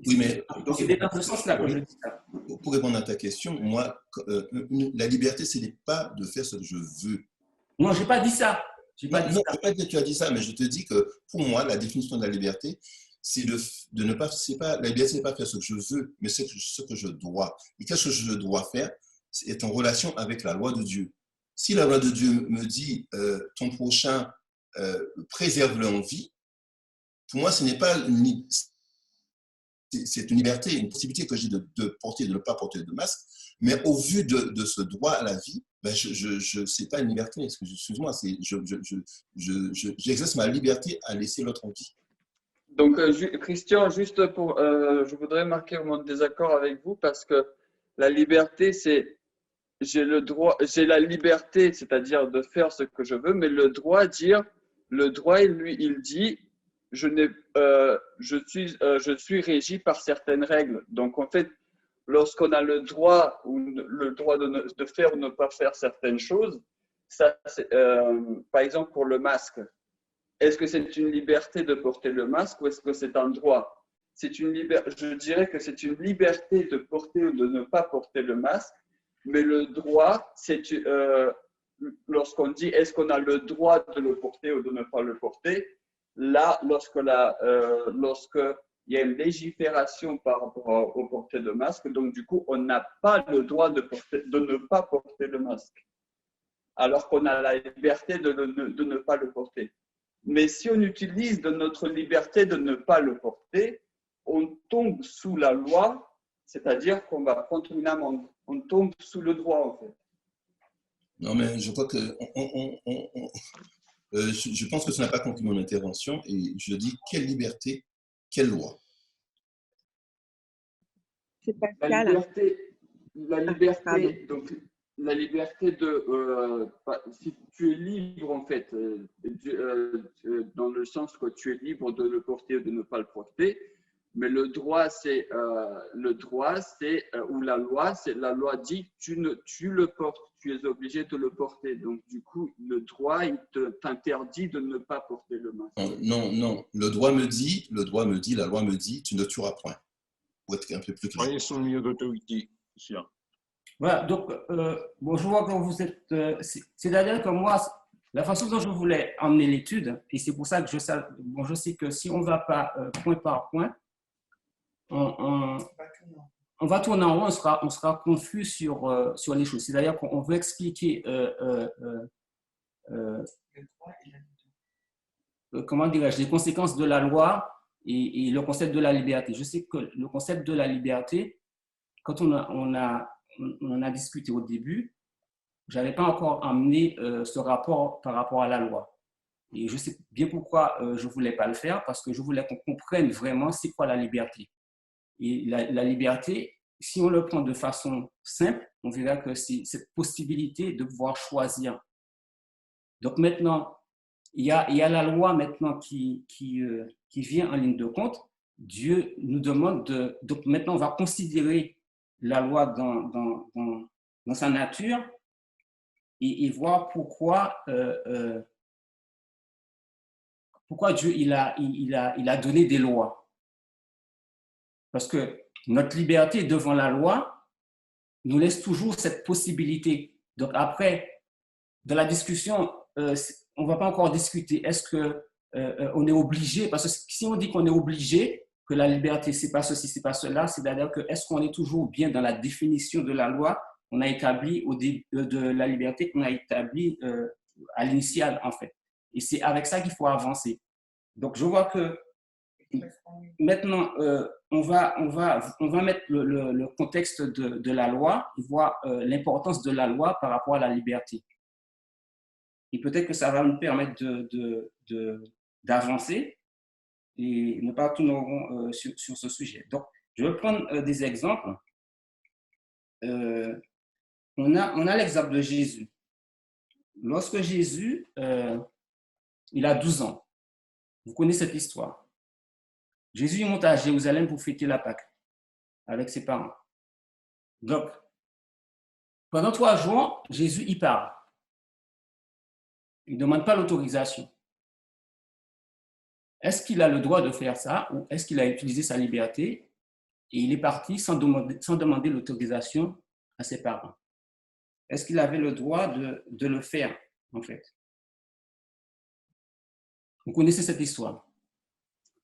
Oui, mais c'est dans ce sens-là que je dis ça. Pour répondre à ta question, moi, la liberté, ce n'est pas de faire ce que je veux. Non, je n'ai pas dit ça. Je ne sais pas que tu as dit ça, mais je te dis que pour moi, la définition de la liberté, c'est de ne pas, la liberté, ce n'est pas faire ce que je veux, mais c'est ce que je dois. Et qu'est-ce que je dois faire? C'est en relation avec la loi de Dieu. Si la loi de Dieu me dit ton prochain, préserve-le en vie, pour moi, ce n'est pas c'est une liberté, une possibilité que j'ai de porter, de ne pas porter de masque, mais au vu de ce droit à la vie, ben c'est pas une liberté, excuse-moi, j'exerce ma liberté à laisser l'autre en vie. Donc, Christian, juste pour, je voudrais marquer mon désaccord avec vous parce que la liberté, c'est j'ai le droit, j'ai la liberté, c'est-à-dire de faire ce que je veux, mais le droit il dit, je suis régi par certaines règles. Donc en fait, lorsqu'on a le droit de faire ou ne pas faire certaines choses, ça, par exemple pour le masque, est-ce que c'est une liberté de porter le masque ou est-ce que c'est un droit? Je dirais que c'est une liberté de porter ou de ne pas porter le masque, mais le droit, c'est lorsqu'on dit est-ce qu'on a le droit de le porter ou de ne pas le porter, là, lorsqu'il y a une légifération par rapport au porter de masque, donc du coup, on n'a pas le droit de ne pas porter le masque, alors qu'on a la liberté de ne pas le porter. Mais si on utilise de notre liberté de ne pas le porter, on tombe sous la loi, c'est-à-dire qu'on va prendre une amende. On tombe sous le droit, en fait. Non, mais je crois que je pense que ça n'a pas compris mon intervention et je dis quelle liberté, quelle loi. C'est pas la liberté, donc la liberté de, si tu es libre en fait, dans le sens que tu es libre de le porter ou de ne pas le porter, mais le droit c'est ou la loi dit tu le portes, tu es obligé de le porter. Donc du coup le droit il t'interdit de ne pas porter le masque. Non, le droit me dit, la loi me dit, tu ne tueras point. Pour être un peu plus clair. Soyez soumis aux autorités. Voilà, donc, bon, je vois que vous êtes. C'est-à-dire que moi, la façon dont je voulais emmener l'étude, et c'est pour ça que je sais que si on ne va pas point par point, on va tourner en rond, on sera confus sur les choses. C'est-à-dire qu'on veut expliquer, comment dirais-je, les conséquences de la loi et le concept de la liberté. Je sais que le concept de la liberté, quand on en a discuté au début, je n'avais pas encore amené ce rapport par rapport à la loi. Et je sais bien pourquoi je ne voulais pas le faire, parce que je voulais qu'on comprenne vraiment c'est quoi la liberté. Et la liberté, si on le prend de façon simple, on verra que c'est cette possibilité de pouvoir choisir. Donc maintenant, il y a la loi maintenant qui vient en ligne de compte. Dieu nous demande donc maintenant on va considérer la loi dans sa nature et voir pourquoi Dieu il a donné des lois. Parce que notre liberté devant la loi nous laisse toujours cette possibilité. Donc après, dans la discussion, on ne va pas encore discuter. Est-ce qu'on est obligé? Parce que si on dit qu'on est obligé, que la liberté, ce n'est pas ceci, ce n'est pas cela, c'est-à-dire que est-ce qu'on est toujours bien dans la définition de la loi qu'on a établie au début de la liberté qu'on a établie à l'initiale, en fait. Et c'est avec ça qu'il faut avancer. Donc, je vois que maintenant, on va mettre le contexte de la loi et voir l'importance de la loi par rapport à la liberté. Et peut-être que ça va nous permettre d'avancer et nous pas tourner rond sur ce sujet. Donc, je vais prendre des exemples. On a l'exemple de Jésus. Lorsque Jésus, il a 12 ans, vous connaissez cette histoire. Jésus monte à Jérusalem pour fêter la Pâque avec ses parents. Donc, pendant 3 jours, Jésus y parle. Il ne demande pas l'autorisation. Est-ce qu'il a le droit de faire ça ou est-ce qu'il a utilisé sa liberté et il est parti sans demander l'autorisation à ses parents? Est-ce qu'il avait le droit de le faire, en fait? Vous connaissez cette histoire.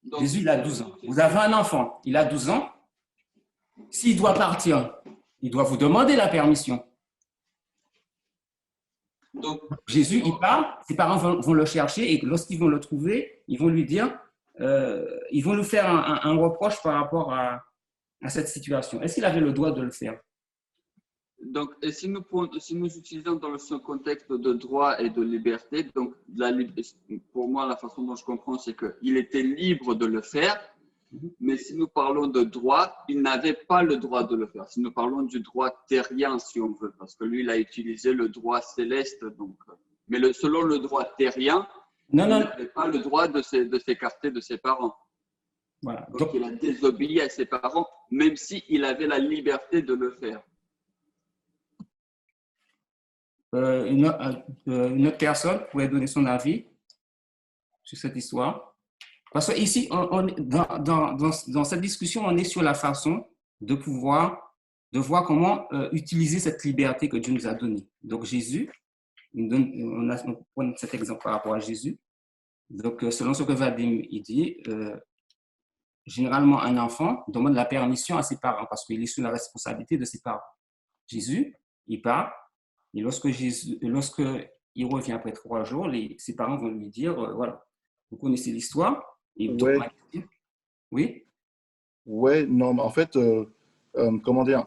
Donc, Jésus, il a 12 ans. Vous avez un enfant, il a 12 ans. S'il doit partir, il doit vous demander la permission. Donc, Jésus, il part, ses parents vont le chercher et lorsqu'ils vont le trouver, ils vont lui dire, ils vont lui faire un reproche par rapport à cette situation. Est-ce qu'il avait le droit de le faire? Donc, et si nous utilisons dans ce contexte de droit et de liberté, donc pour moi, la façon dont je comprends, c'est qu'il était libre de le faire, Mais si nous parlons de droit, il n'avait pas le droit de le faire. Si nous parlons du droit terrien, si on veut, parce que lui, il a utilisé le droit céleste. Donc, mais selon le droit terrien, il n'avait pas le droit de s'écarter de ses parents. Voilà. Donc, il a désobéi à ses parents, même s'il avait la liberté de le faire. Une autre personne pourrait donner son avis sur cette histoire. Parce que ici, dans cette discussion, on est sur la façon de voir comment utiliser cette liberté que Dieu nous a donnée. Donc Jésus, on prend cet exemple par rapport à Jésus. Donc selon ce que Vadim il dit, généralement un enfant demande la permission à ses parents parce qu'il est sous la responsabilité de ses parents. Jésus, il part, et lorsque il revient après 3 jours, ses parents vont lui dire, voilà, vous connaissez l'histoire. Et ouais. Oui. Ouais, non, mais en fait, comment dire,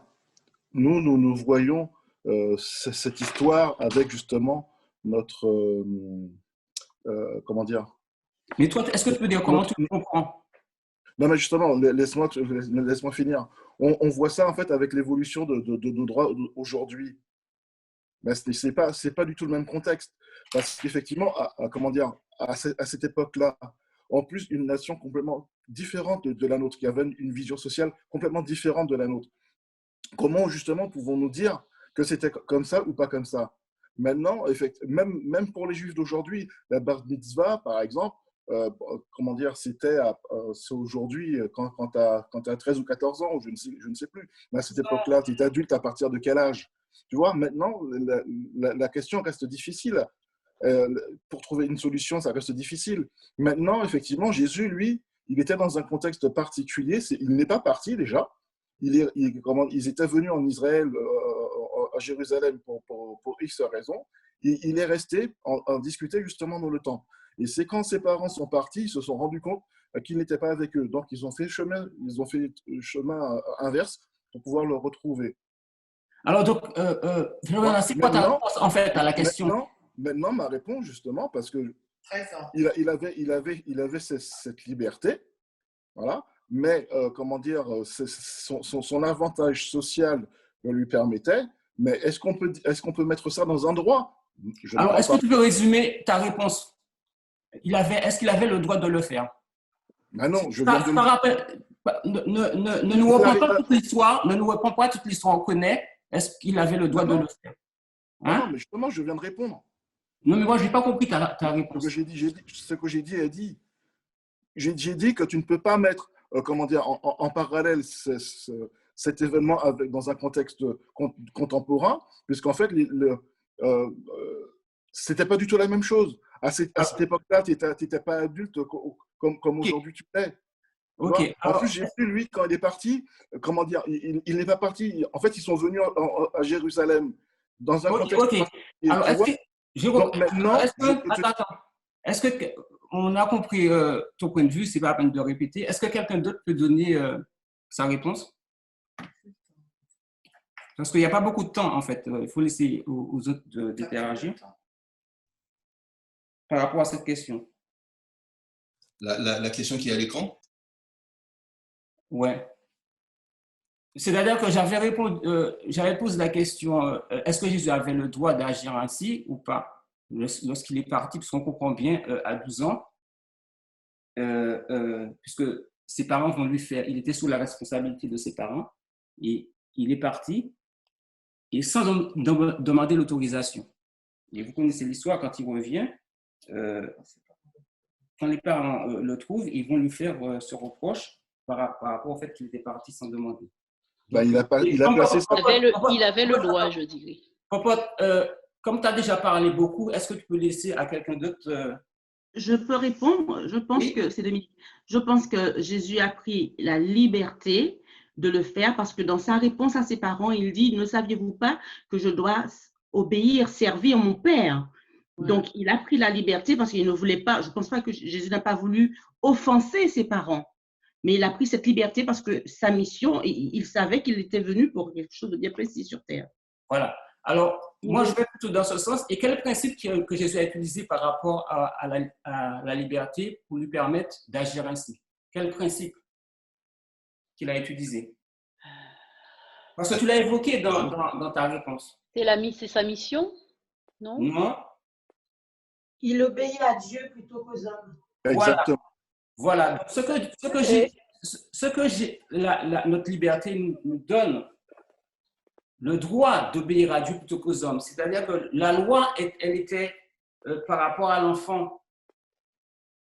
nous voyons cette histoire avec justement notre, comment dire. Mais toi, est-ce que tu peux dire comment tu comprends? Non, mais justement, laisse-moi finir. On voit ça en fait avec l'évolution de nos droits aujourd'hui. Mais c'est pas du tout le même contexte. Parce qu'effectivement, comment dire, à cette époque-là, en plus, une nation complètement différente de la nôtre, qui avait une vision sociale complètement différente de la nôtre. Comment, justement, pouvons-nous dire que c'était comme ça ou pas comme ça? Maintenant, même pour les Juifs d'aujourd'hui, la bar mitzvah, par exemple, comment dire, c'est aujourd'hui, quand tu as 13 ou 14 ans, je ne sais plus. Mais à cette époque-là, tu es adulte à partir de quel âge? Tu vois, maintenant, la question reste difficile. Pour trouver une solution, ça reste difficile. Maintenant, effectivement, Jésus, lui, il était dans un contexte particulier. Il n'est pas parti déjà. Ils étaient venus en Israël, à Jérusalem, pour X raisons. Il est resté en discuter justement dans le temps. Et c'est quand ses parents sont partis, ils se sont rendus compte qu'il n'était pas avec eux. Donc, ils ont fait chemin inverse pour pouvoir le retrouver. Alors, donc, c'est quoi ta réponse en fait à la question? Maintenant, ma réponse, justement, parce que il avait cette liberté, voilà, mais comment dire, son avantage social le lui permettait, mais est-ce qu'on peut mettre ça dans un droit? Alors, est-ce que tu peux résumer ta réponse? Est-ce qu'il avait le droit de le faire? Ben non, ne nous reprends pas toute l'histoire, on connaît. Est-ce qu'il avait le droit de le faire? Non, mais justement, je viens de répondre. Non, mais moi, je n'ai pas compris ta réponse. Ce que j'ai dit. J'ai dit que tu ne peux pas mettre, comment dire, en parallèle cet événement dans un contexte contemporain, puisqu'en fait, c'était pas du tout la même chose. À cette époque-là, tu n'étais pas adulte comme aujourd'hui tu l'es. Okay. En plus, j'ai vu, lui, quand il est parti, comment dire, il n'est pas parti. En fait, ils sont venus à Jérusalem dans un contexte. Alors, est-ce qu'on a compris ton point de vue? C'est pas la peine de répéter. Est-ce que quelqu'un d'autre peut donner sa réponse? Parce qu'il n'y a pas beaucoup de temps, en fait. Il faut laisser aux autres d'interagir par rapport à cette question. La question qui est à l'écran? Ouais. C'est-à-dire que j'avais posé la question, est-ce que Jésus avait le droit d'agir ainsi ou pas lorsqu'il est parti, puisqu'on comprend bien à 12 ans, puisque ses parents vont lui faire, il était sous la responsabilité de ses parents, et il est parti, et sans demander l'autorisation. Et vous connaissez l'histoire, quand il revient, quand les parents le trouvent, ils vont lui faire ce reproche par rapport au fait qu'il était parti sans demander. Ben, il avait le droit, je dirais. Popote, comme tu as déjà parlé beaucoup, est-ce que tu peux laisser à quelqu'un d'autre Je peux répondre. Je pense que c'est Dominique. Je pense que Jésus a pris la liberté de le faire parce que dans sa réponse à ses parents, il dit, ne saviez-vous pas que je dois obéir, servir mon Père? Donc, il a pris la liberté parce qu'il ne voulait pas, je ne pense pas que Jésus n'a pas voulu offenser ses parents, mais il a pris cette liberté parce que sa mission, il savait qu'il était venu pour quelque chose de bien précis sur terre. Voilà. Alors, moi, je vais plutôt dans ce sens. Et quel principe que Jésus a utilisé par rapport à la liberté pour lui permettre d'agir ainsi? Quel principe qu'il a utilisé? Parce que tu l'as évoqué dans ta réponse. C'est sa mission, non? Non. Il obéit à Dieu plutôt qu'aux hommes. Exactement. Voilà. Donc, ce que notre liberté nous donne le droit d'obéir à Dieu plutôt qu'aux hommes. C'est-à-dire que la loi, elle était, par rapport à l'enfant,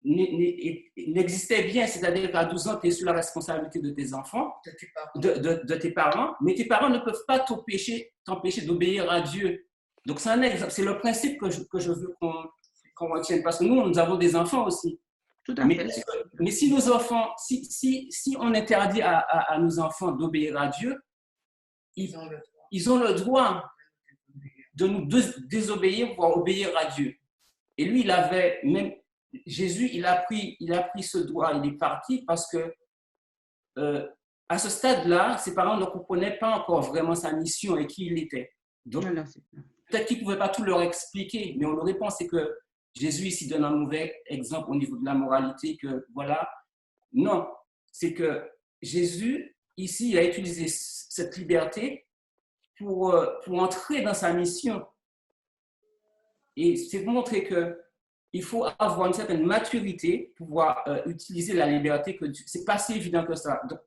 n'existait bien. C'est-à-dire qu'à 12 ans, tu es sous la responsabilité de tes enfants, de tes parents, mais tes parents ne peuvent pas t'empêcher d'obéir à Dieu. Donc, c'est un exemple. C'est le principe que je veux qu'on retienne. Parce que nous avons des enfants aussi. Tout à fait. Mais si nos enfants, si on interdit à nos enfants d'obéir à Dieu, ils ont le droit de nous désobéir pour obéir à Dieu. Et lui, Jésus, il a pris ce droit, il est parti parce que à ce stade-là, ses parents ne comprenaient pas encore vraiment sa mission et qui il était. Donc, peut-être qu'ils ne pouvaient pas tout leur expliquer, mais on le répond, c'est que Jésus ici donne un mauvais exemple au niveau de la moralité, que voilà. Non, c'est que Jésus, ici, il a utilisé cette liberté pour entrer dans sa mission. Et c'est pour montrer qu'il faut avoir une certaine maturité pour pouvoir utiliser la liberté que Dieu... C'est pas si évident que ça. Donc,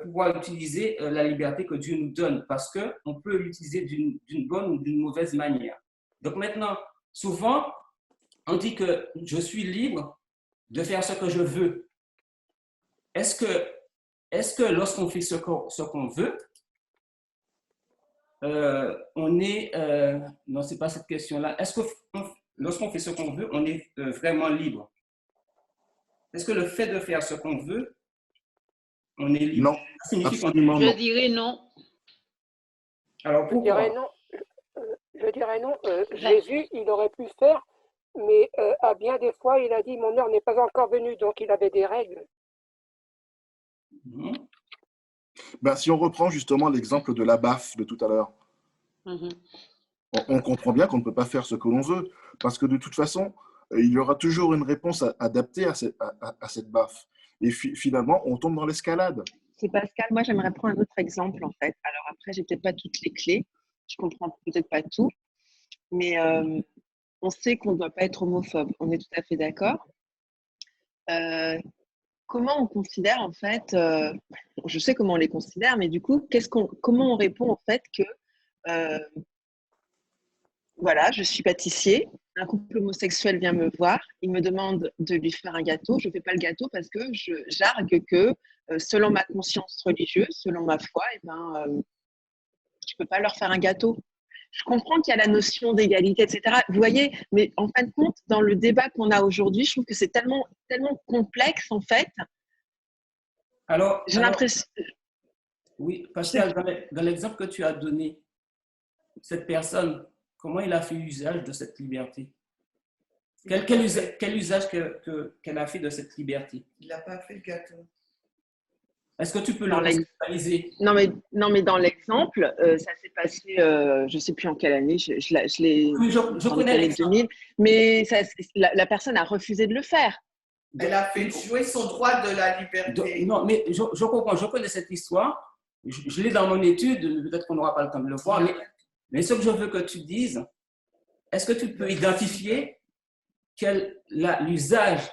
pouvoir utiliser la liberté que Dieu nous donne, parce qu'on peut l'utiliser d'une bonne ou d'une mauvaise manière. Donc maintenant, souvent, on dit que je suis libre de faire ce que je veux. Est-ce que lorsqu'on fait ce qu'on veut, on est... non, ce n'est pas cette question-là. Est-ce que lorsqu'on fait ce qu'on veut, on est vraiment libre? Est-ce que le fait de faire ce qu'on veut, on est libre? Non, absolument non. Je dirais non. Alors pourquoi? Je dirais non. Jésus, il aurait pu faire, mais à bien des fois, il a dit « Mon heure n'est pas encore venue », donc il avait des règles. Ben, si on reprend justement l'exemple de la baffe de tout à l'heure, on comprend bien qu'on ne peut pas faire ce que l'on veut, parce que de toute façon, il y aura toujours une réponse adaptée à cette baffe. Et finalement, on tombe dans l'escalade. C'est Pascal, moi j'aimerais prendre un autre exemple en fait. Alors après, j'ai peut-être pas toutes les clés, je comprends peut-être pas tout, mais on sait qu'on ne doit pas être homophobe, on est tout à fait d'accord. Comment on considère en fait, je sais comment on les considère, mais du coup, comment on répond en fait que, voilà, je suis pâtissier, un couple homosexuel vient me voir, il me demande de lui faire un gâteau, je ne fais pas le gâteau parce que j'argue que selon ma conscience religieuse, selon ma foi, je ne peux pas leur faire un gâteau. Je comprends qu'il y a la notion d'égalité, etc. Vous voyez, mais en fin de compte, dans le débat qu'on a aujourd'hui, je trouve que c'est tellement complexe, en fait. Alors, j'ai l'impression... Oui, Pascal, dans l'exemple que tu as donné, cette personne, comment il a fait usage de cette liberté? Quel usage qu'elle a fait de cette liberté? Il n'a pas fait le gâteau. Est-ce que tu peux le réaliser? Non, mais dans l'exemple, ça s'est passé, je ne sais plus en quelle année, je l'ai je connais les 2000, mais la personne a refusé de le faire. Elle a fait jouer son droit de la liberté. Non, mais je comprends, je connais cette histoire, je l'ai dans mon étude, peut-être qu'on n'aura pas le temps de le voir, mais ce que je veux que tu dises, est-ce que tu peux identifier l'usage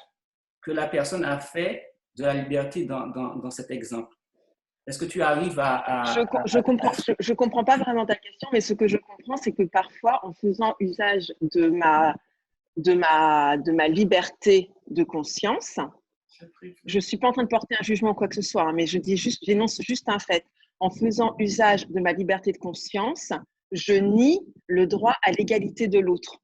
que la personne a fait de la liberté dans cet exemple? Est-ce que tu arrives à... Je comprends pas vraiment ta question, mais ce que je comprends, c'est que parfois, en faisant usage de ma liberté de conscience, je ne suis pas en train de porter un jugement ou quoi que ce soit, hein, mais j'énonce juste un fait. En faisant usage de ma liberté de conscience, je nie le droit à l'égalité de l'autre.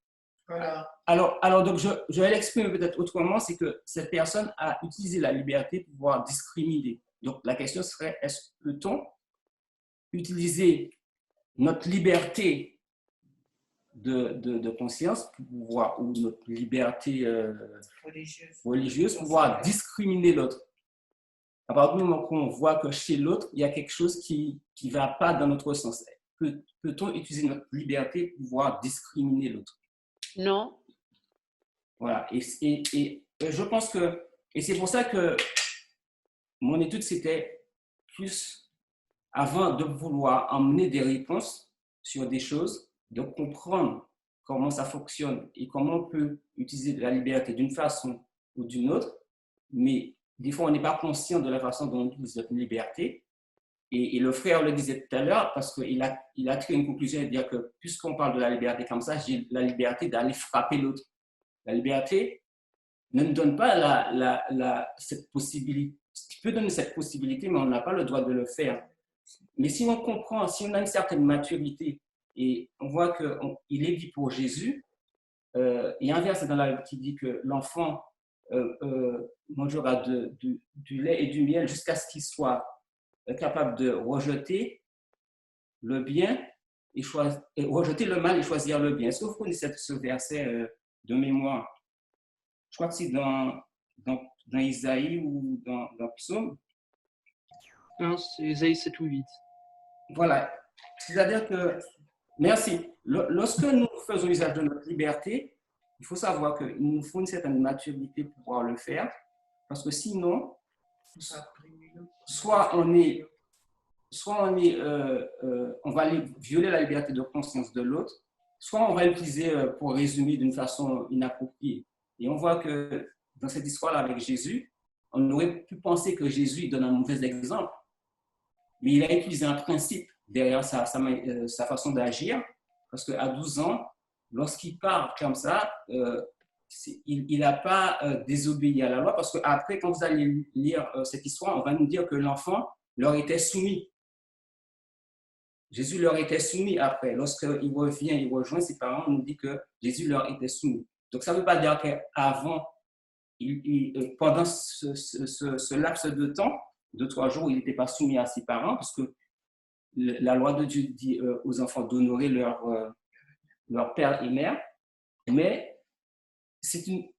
Voilà. Alors donc je vais l'exprimer peut-être autrement, c'est que cette personne a utilisé la liberté pour pouvoir discriminer. Donc la question serait, peut-on utiliser notre liberté de conscience pour pouvoir, ou notre liberté religieuse pour pouvoir discriminer l'autre? À partir du moment qu'on voit que chez l'autre, il y a quelque chose qui ne va pas dans notre sens, peut-on utiliser notre liberté pour pouvoir discriminer l'autre? Non. Voilà. Et je pense que, et c'est pour ça que mon étude, c'était plus, avant de vouloir emmener des réponses sur des choses, de comprendre comment ça fonctionne et comment on peut utiliser la liberté d'une façon ou d'une autre. Mais des fois, on n'est pas conscient de la façon dont on utilise notre liberté. Et le frère le disait tout à l'heure, parce qu'il a tiré une conclusion et dire que puisqu'on parle de la liberté comme ça, j'ai la liberté d'aller frapper l'autre. La liberté ne nous donne pas cette possibilité. Tu peux donner cette possibilité, mais on n'a pas le droit de le faire. Mais si on comprend, si on a une certaine maturité et on voit qu'il est dit pour Jésus, il y a un verset dans la Bible qui dit que l'enfant mangera du lait et du miel jusqu'à ce qu'il soit capable de rejeter le bien et rejeter le mal et choisir le bien. Est-ce que vous connaissez ce verset de mémoire? Je crois que c'est dans Isaïe ou dans Psaume. Non, c'est Isaïe 7 ou 8. Voilà. C'est-à-dire que, merci, lorsque nous faisons usage de notre liberté, il faut savoir qu'il nous faut une certaine maturité pour pouvoir le faire, parce que sinon, soit on va aller violer la liberté de conscience de l'autre, soit on va l'utiliser pour résumer d'une façon inappropriée. Et on voit que dans cette histoire-là avec Jésus, on aurait pu penser que Jésus donne un mauvais exemple, mais il a utilisé un principe derrière sa façon d'agir, parce qu'à 12 ans, lorsqu'il parle comme ça, il n'a pas désobéi à la loi, parce qu'après, quand vous allez lire cette histoire, on va nous dire que l'enfant leur était soumis. Jésus leur était soumis après. Lorsqu'il revient, il rejoint ses parents, on nous dit que Jésus leur était soumis. Donc, ça ne veut pas dire qu'avant, pendant ce laps de temps, de 3 jours, il n'était pas soumis à ses parents, parce que la loi de Dieu dit aux enfants d'honorer leur père et mère. Mais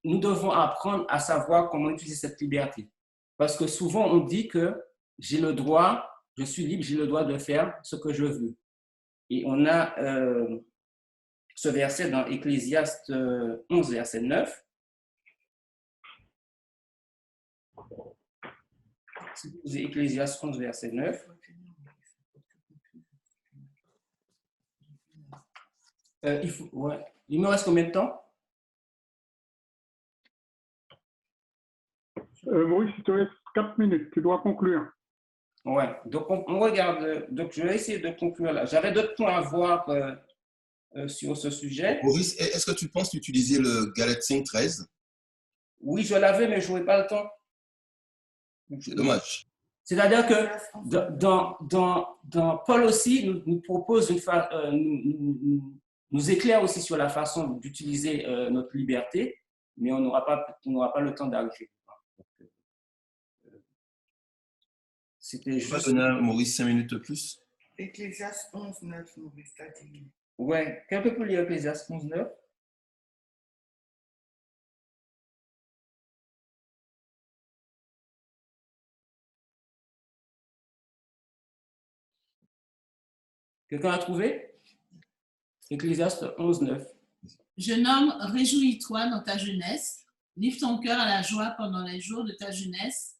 nous devons apprendre à savoir comment utiliser cette liberté. Parce que souvent, on dit que j'ai le droit, je suis libre, j'ai le droit de faire ce que je veux. Et on a ce verset dans Ecclésiaste 11, verset 9. C'est Ecclésiaste 11, verset 9. Il me reste combien de temps? Maurice, il te reste 4 minutes, tu dois conclure. Ouais, donc on regarde, donc je vais essayer de conclure là. J'avais d'autres points à voir sur ce sujet. Maurice, est-ce que tu penses utiliser le Galatiens 13? Oui, je l'avais, mais je n'aurais pas le temps. C'est dommage. C'est-à-dire que dans Paul aussi nous propose nous éclaire aussi sur la façon d'utiliser notre liberté, mais on n'aura pas le temps d'arriver. C'était juste... Tu vas donner à Maurice 5 minutes de plus? Ecclésiaste 11, 9, Maurice, t'as dit. Ouais, quelqu'un peut lire Ecclésiaste 11, 9? Quelqu'un a trouvé? Ecclésiaste 11, 9. Jeune homme, réjouis-toi dans ta jeunesse, livre ton cœur à la joie pendant les jours de ta jeunesse,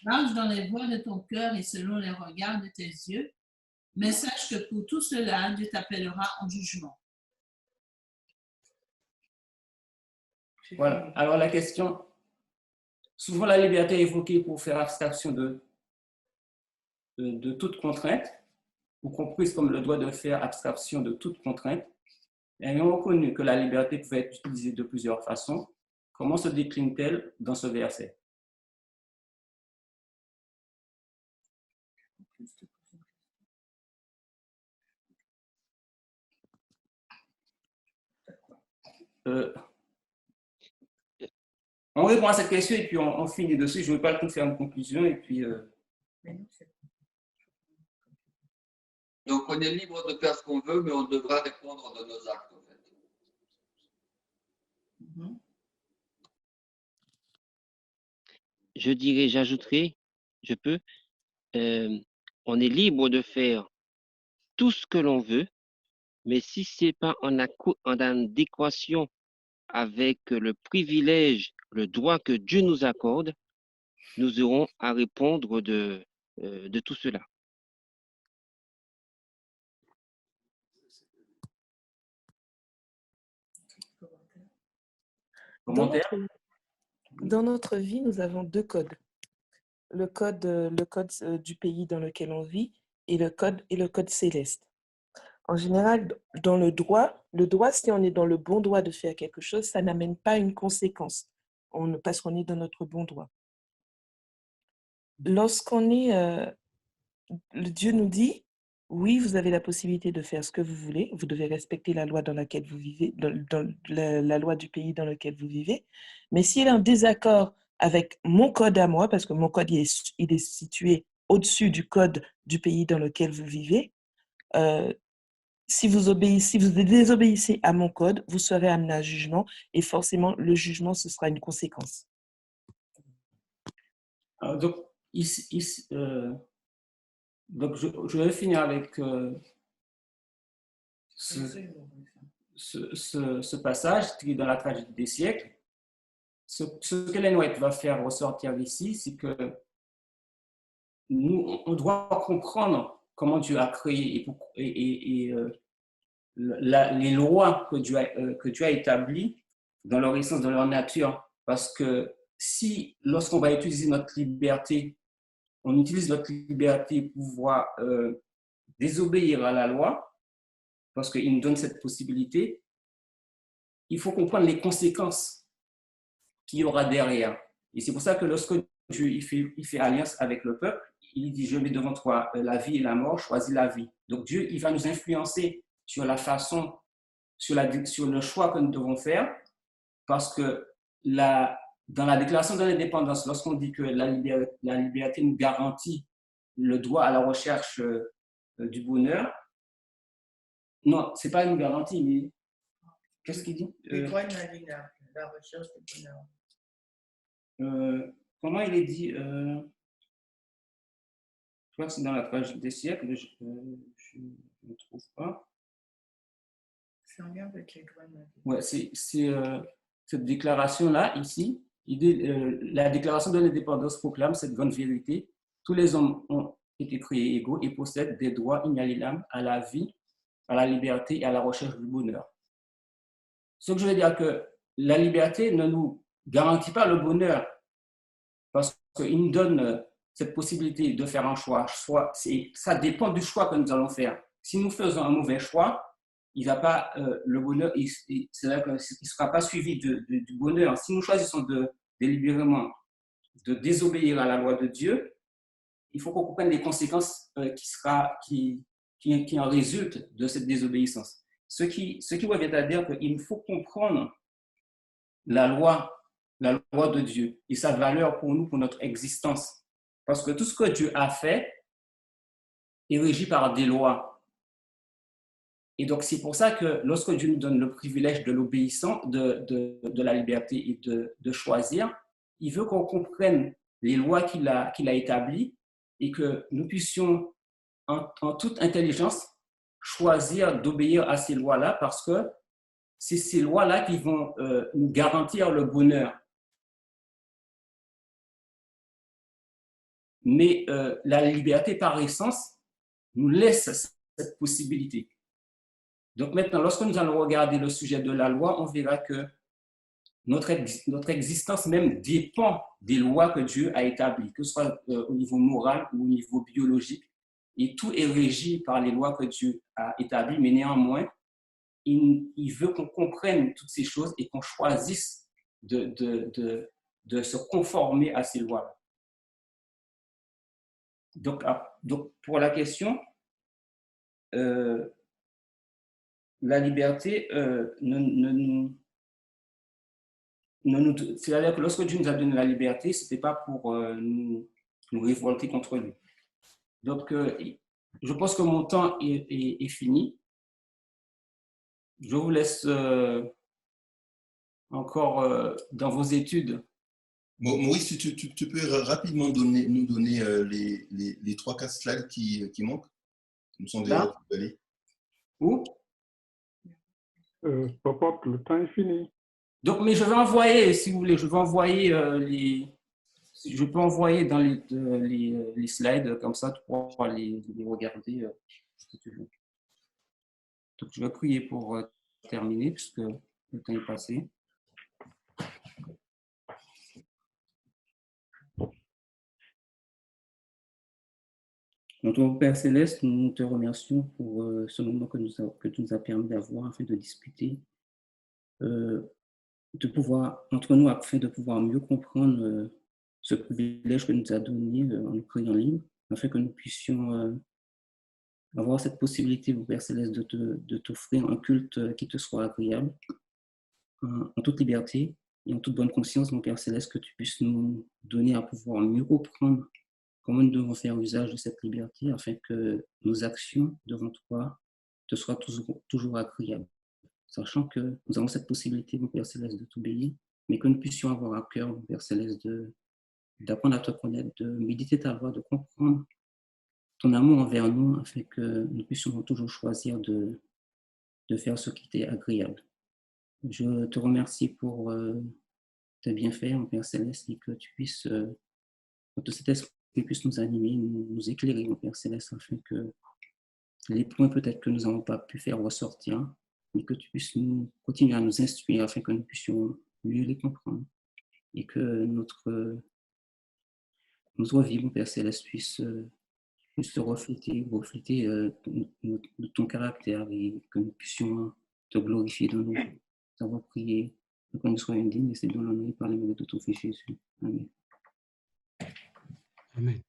marche dans les voies de ton cœur et selon les regards de tes yeux, mais sache que pour tout cela, Dieu t'appellera en jugement. Voilà. Alors la question, souvent la liberté est évoquée pour faire abstraction de toute contrainte, ou comprise comme le droit de faire abstraction de toute contrainte. Ayant reconnu que la liberté pouvait être utilisée de plusieurs façons, comment se décline-t-elle dans ce verset? On répond à cette question et puis on finit dessus. Je ne veux pas tout faire une conclusion et puis... Donc, on est libre de faire ce qu'on veut, mais on devra répondre de nos actes, en fait. Je dirais, j'ajouterai, je peux, on est libre de faire tout ce que l'on veut, mais si ce n'est pas en adéquation avec le privilège, le droit que Dieu nous accorde, nous aurons à répondre de de tout cela. Dans notre vie, nous avons deux codes. Le code du pays dans lequel on vit et le code céleste. En général, dans le droit, si on est dans le bon droit de faire quelque chose, ça n'amène pas une conséquence parce qu'on est dans notre bon droit. Lorsqu'on est, Dieu nous dit, oui, vous avez la possibilité de faire ce que vous voulez, vous devez respecter la loi dans laquelle vous vivez, la loi du pays dans lequel vous vivez, mais s'il est en désaccord avec mon code à moi, parce que mon code il est situé au-dessus du code du pays dans lequel vous vivez, si vous désobéissez à mon code, vous serez amené à jugement et forcément, le jugement, ce sera une conséquence. Donc, je vais finir avec ce passage qui est dans la tragédie des siècles. Ce que Ellen White va faire ressortir ici, c'est que nous, on doit comprendre comment Dieu a créé les lois que Dieu a établies dans leur essence, dans leur nature. Parce que lorsqu'on va utiliser notre liberté, on utilise notre liberté pour pouvoir désobéir à la loi, parce qu'il nous donne cette possibilité, il faut comprendre les conséquences qu'il y aura derrière. Et c'est pour ça que lorsque Dieu il fait alliance avec le peuple, il dit « Je mets devant toi la vie et la mort, choisis la vie ». Donc Dieu, il va nous influencer sur la façon, sur le choix que nous devons faire, parce que dans la déclaration de l'indépendance, lorsqu'on dit que la liberté nous garantit le droit à la recherche du bonheur, non, ce n'est pas une garantie, mais qu'est-ce qu'il dit Le droit inaliénable, la recherche du bonheur. Comment il est dit je crois que c'est dans la tragédie des siècles, je ne trouve pas. C'est en lien avec les droits inaliénables. Ouais, c'est cette déclaration-là, ici. La déclaration de l'indépendance proclame cette grande vérité. Tous les hommes ont été créés égaux et possèdent des droits inaliénables à la vie, à la liberté et à la recherche du bonheur. Ce que je veux dire que la liberté ne nous garantit pas le bonheur parce qu'il nous donne cette possibilité de faire un choix. Ça dépend du choix que nous allons faire. Si nous faisons un mauvais choix, il va pas, le bonheur, c'est vrai qu'il ne sera pas suivi du bonheur. Si nous choisissons délibérément de désobéir à la loi de Dieu, il faut qu'on comprenne les conséquences qui en résultent de cette désobéissance. Ce qui revient à dire qu'il faut comprendre la loi de Dieu et sa valeur pour nous, pour notre existence. Parce que tout ce que Dieu a fait est régi par des lois. Et donc, c'est pour ça que lorsque Dieu nous donne le privilège de l'obéissance, de la liberté et de choisir, il veut qu'on comprenne les lois qu'il a établies et que nous puissions, en toute intelligence, choisir d'obéir à ces lois-là parce que c'est ces lois-là qui vont nous garantir le bonheur. Mais la liberté, par essence, nous laisse cette possibilité. Donc maintenant, lorsque nous allons regarder le sujet de la loi, on verra que notre existence même dépend des lois que Dieu a établies, que ce soit au niveau moral ou au niveau biologique. Et tout est régi par les lois que Dieu a établies, mais néanmoins, il veut qu'on comprenne toutes ces choses et qu'on choisisse de se conformer à ces lois-là. Donc, pour la question, la liberté, c'est-à-dire que lorsque Dieu nous a donné la liberté, ce n'était pas pour nous révolter contre lui. Donc, je pense que mon temps est fini. Je vous laisse encore dans vos études. Bon, Maurice, tu peux rapidement nous donner les 3-4 slides qui manquent? Nous sommes déjà allés. Où? Pop-up, le temps est fini. Donc, mais je vais envoyer, si vous voulez, je vais envoyer Je peux envoyer dans les slides comme ça, tu pourras les regarder si tu veux. Donc, je vais prier pour terminer, puisque le temps est passé. Notre Père Céleste, nous te remercions pour ce moment que tu nous as permis d'avoir afin de discuter, de pouvoir, entre nous, afin de pouvoir mieux comprendre ce privilège que nous as donné en nous créant libre, afin que nous puissions avoir cette possibilité, mon Père Céleste, de t'offrir un culte qui te soit agréable, en toute liberté et en toute bonne conscience, mon Père Céleste, que tu puisses nous donner à pouvoir mieux comprendre comment nous devons faire usage de cette liberté afin que nos actions devant toi te soient toujours agréables. Sachant que nous avons cette possibilité, mon Père Céleste, de t'obéir, mais que nous puissions avoir à cœur, mon Père Céleste, d'apprendre à te connaître, de méditer ta voix, de comprendre ton amour envers nous, afin que nous puissions toujours choisir de faire ce qui t'est agréable. Je te remercie pour tes bienfaits, mon Père Céleste, et que tu puisses, que cet esprit puisse nous animer, nous éclairer, mon Père Céleste, afin que les points peut-être que nous n'avons pas pu faire ressortir, mais que tu puisses continuer à nous instruire afin que nous puissions mieux les comprendre et que notre vie, mon Père Céleste, puisse se refléter de ton caractère et que nous puissions te glorifier dans nos vies. Nous avons prié, que nous soyons dignes et c'est dans l'honneur et par les mérites de ton Fils Jésus. Amen. Amen.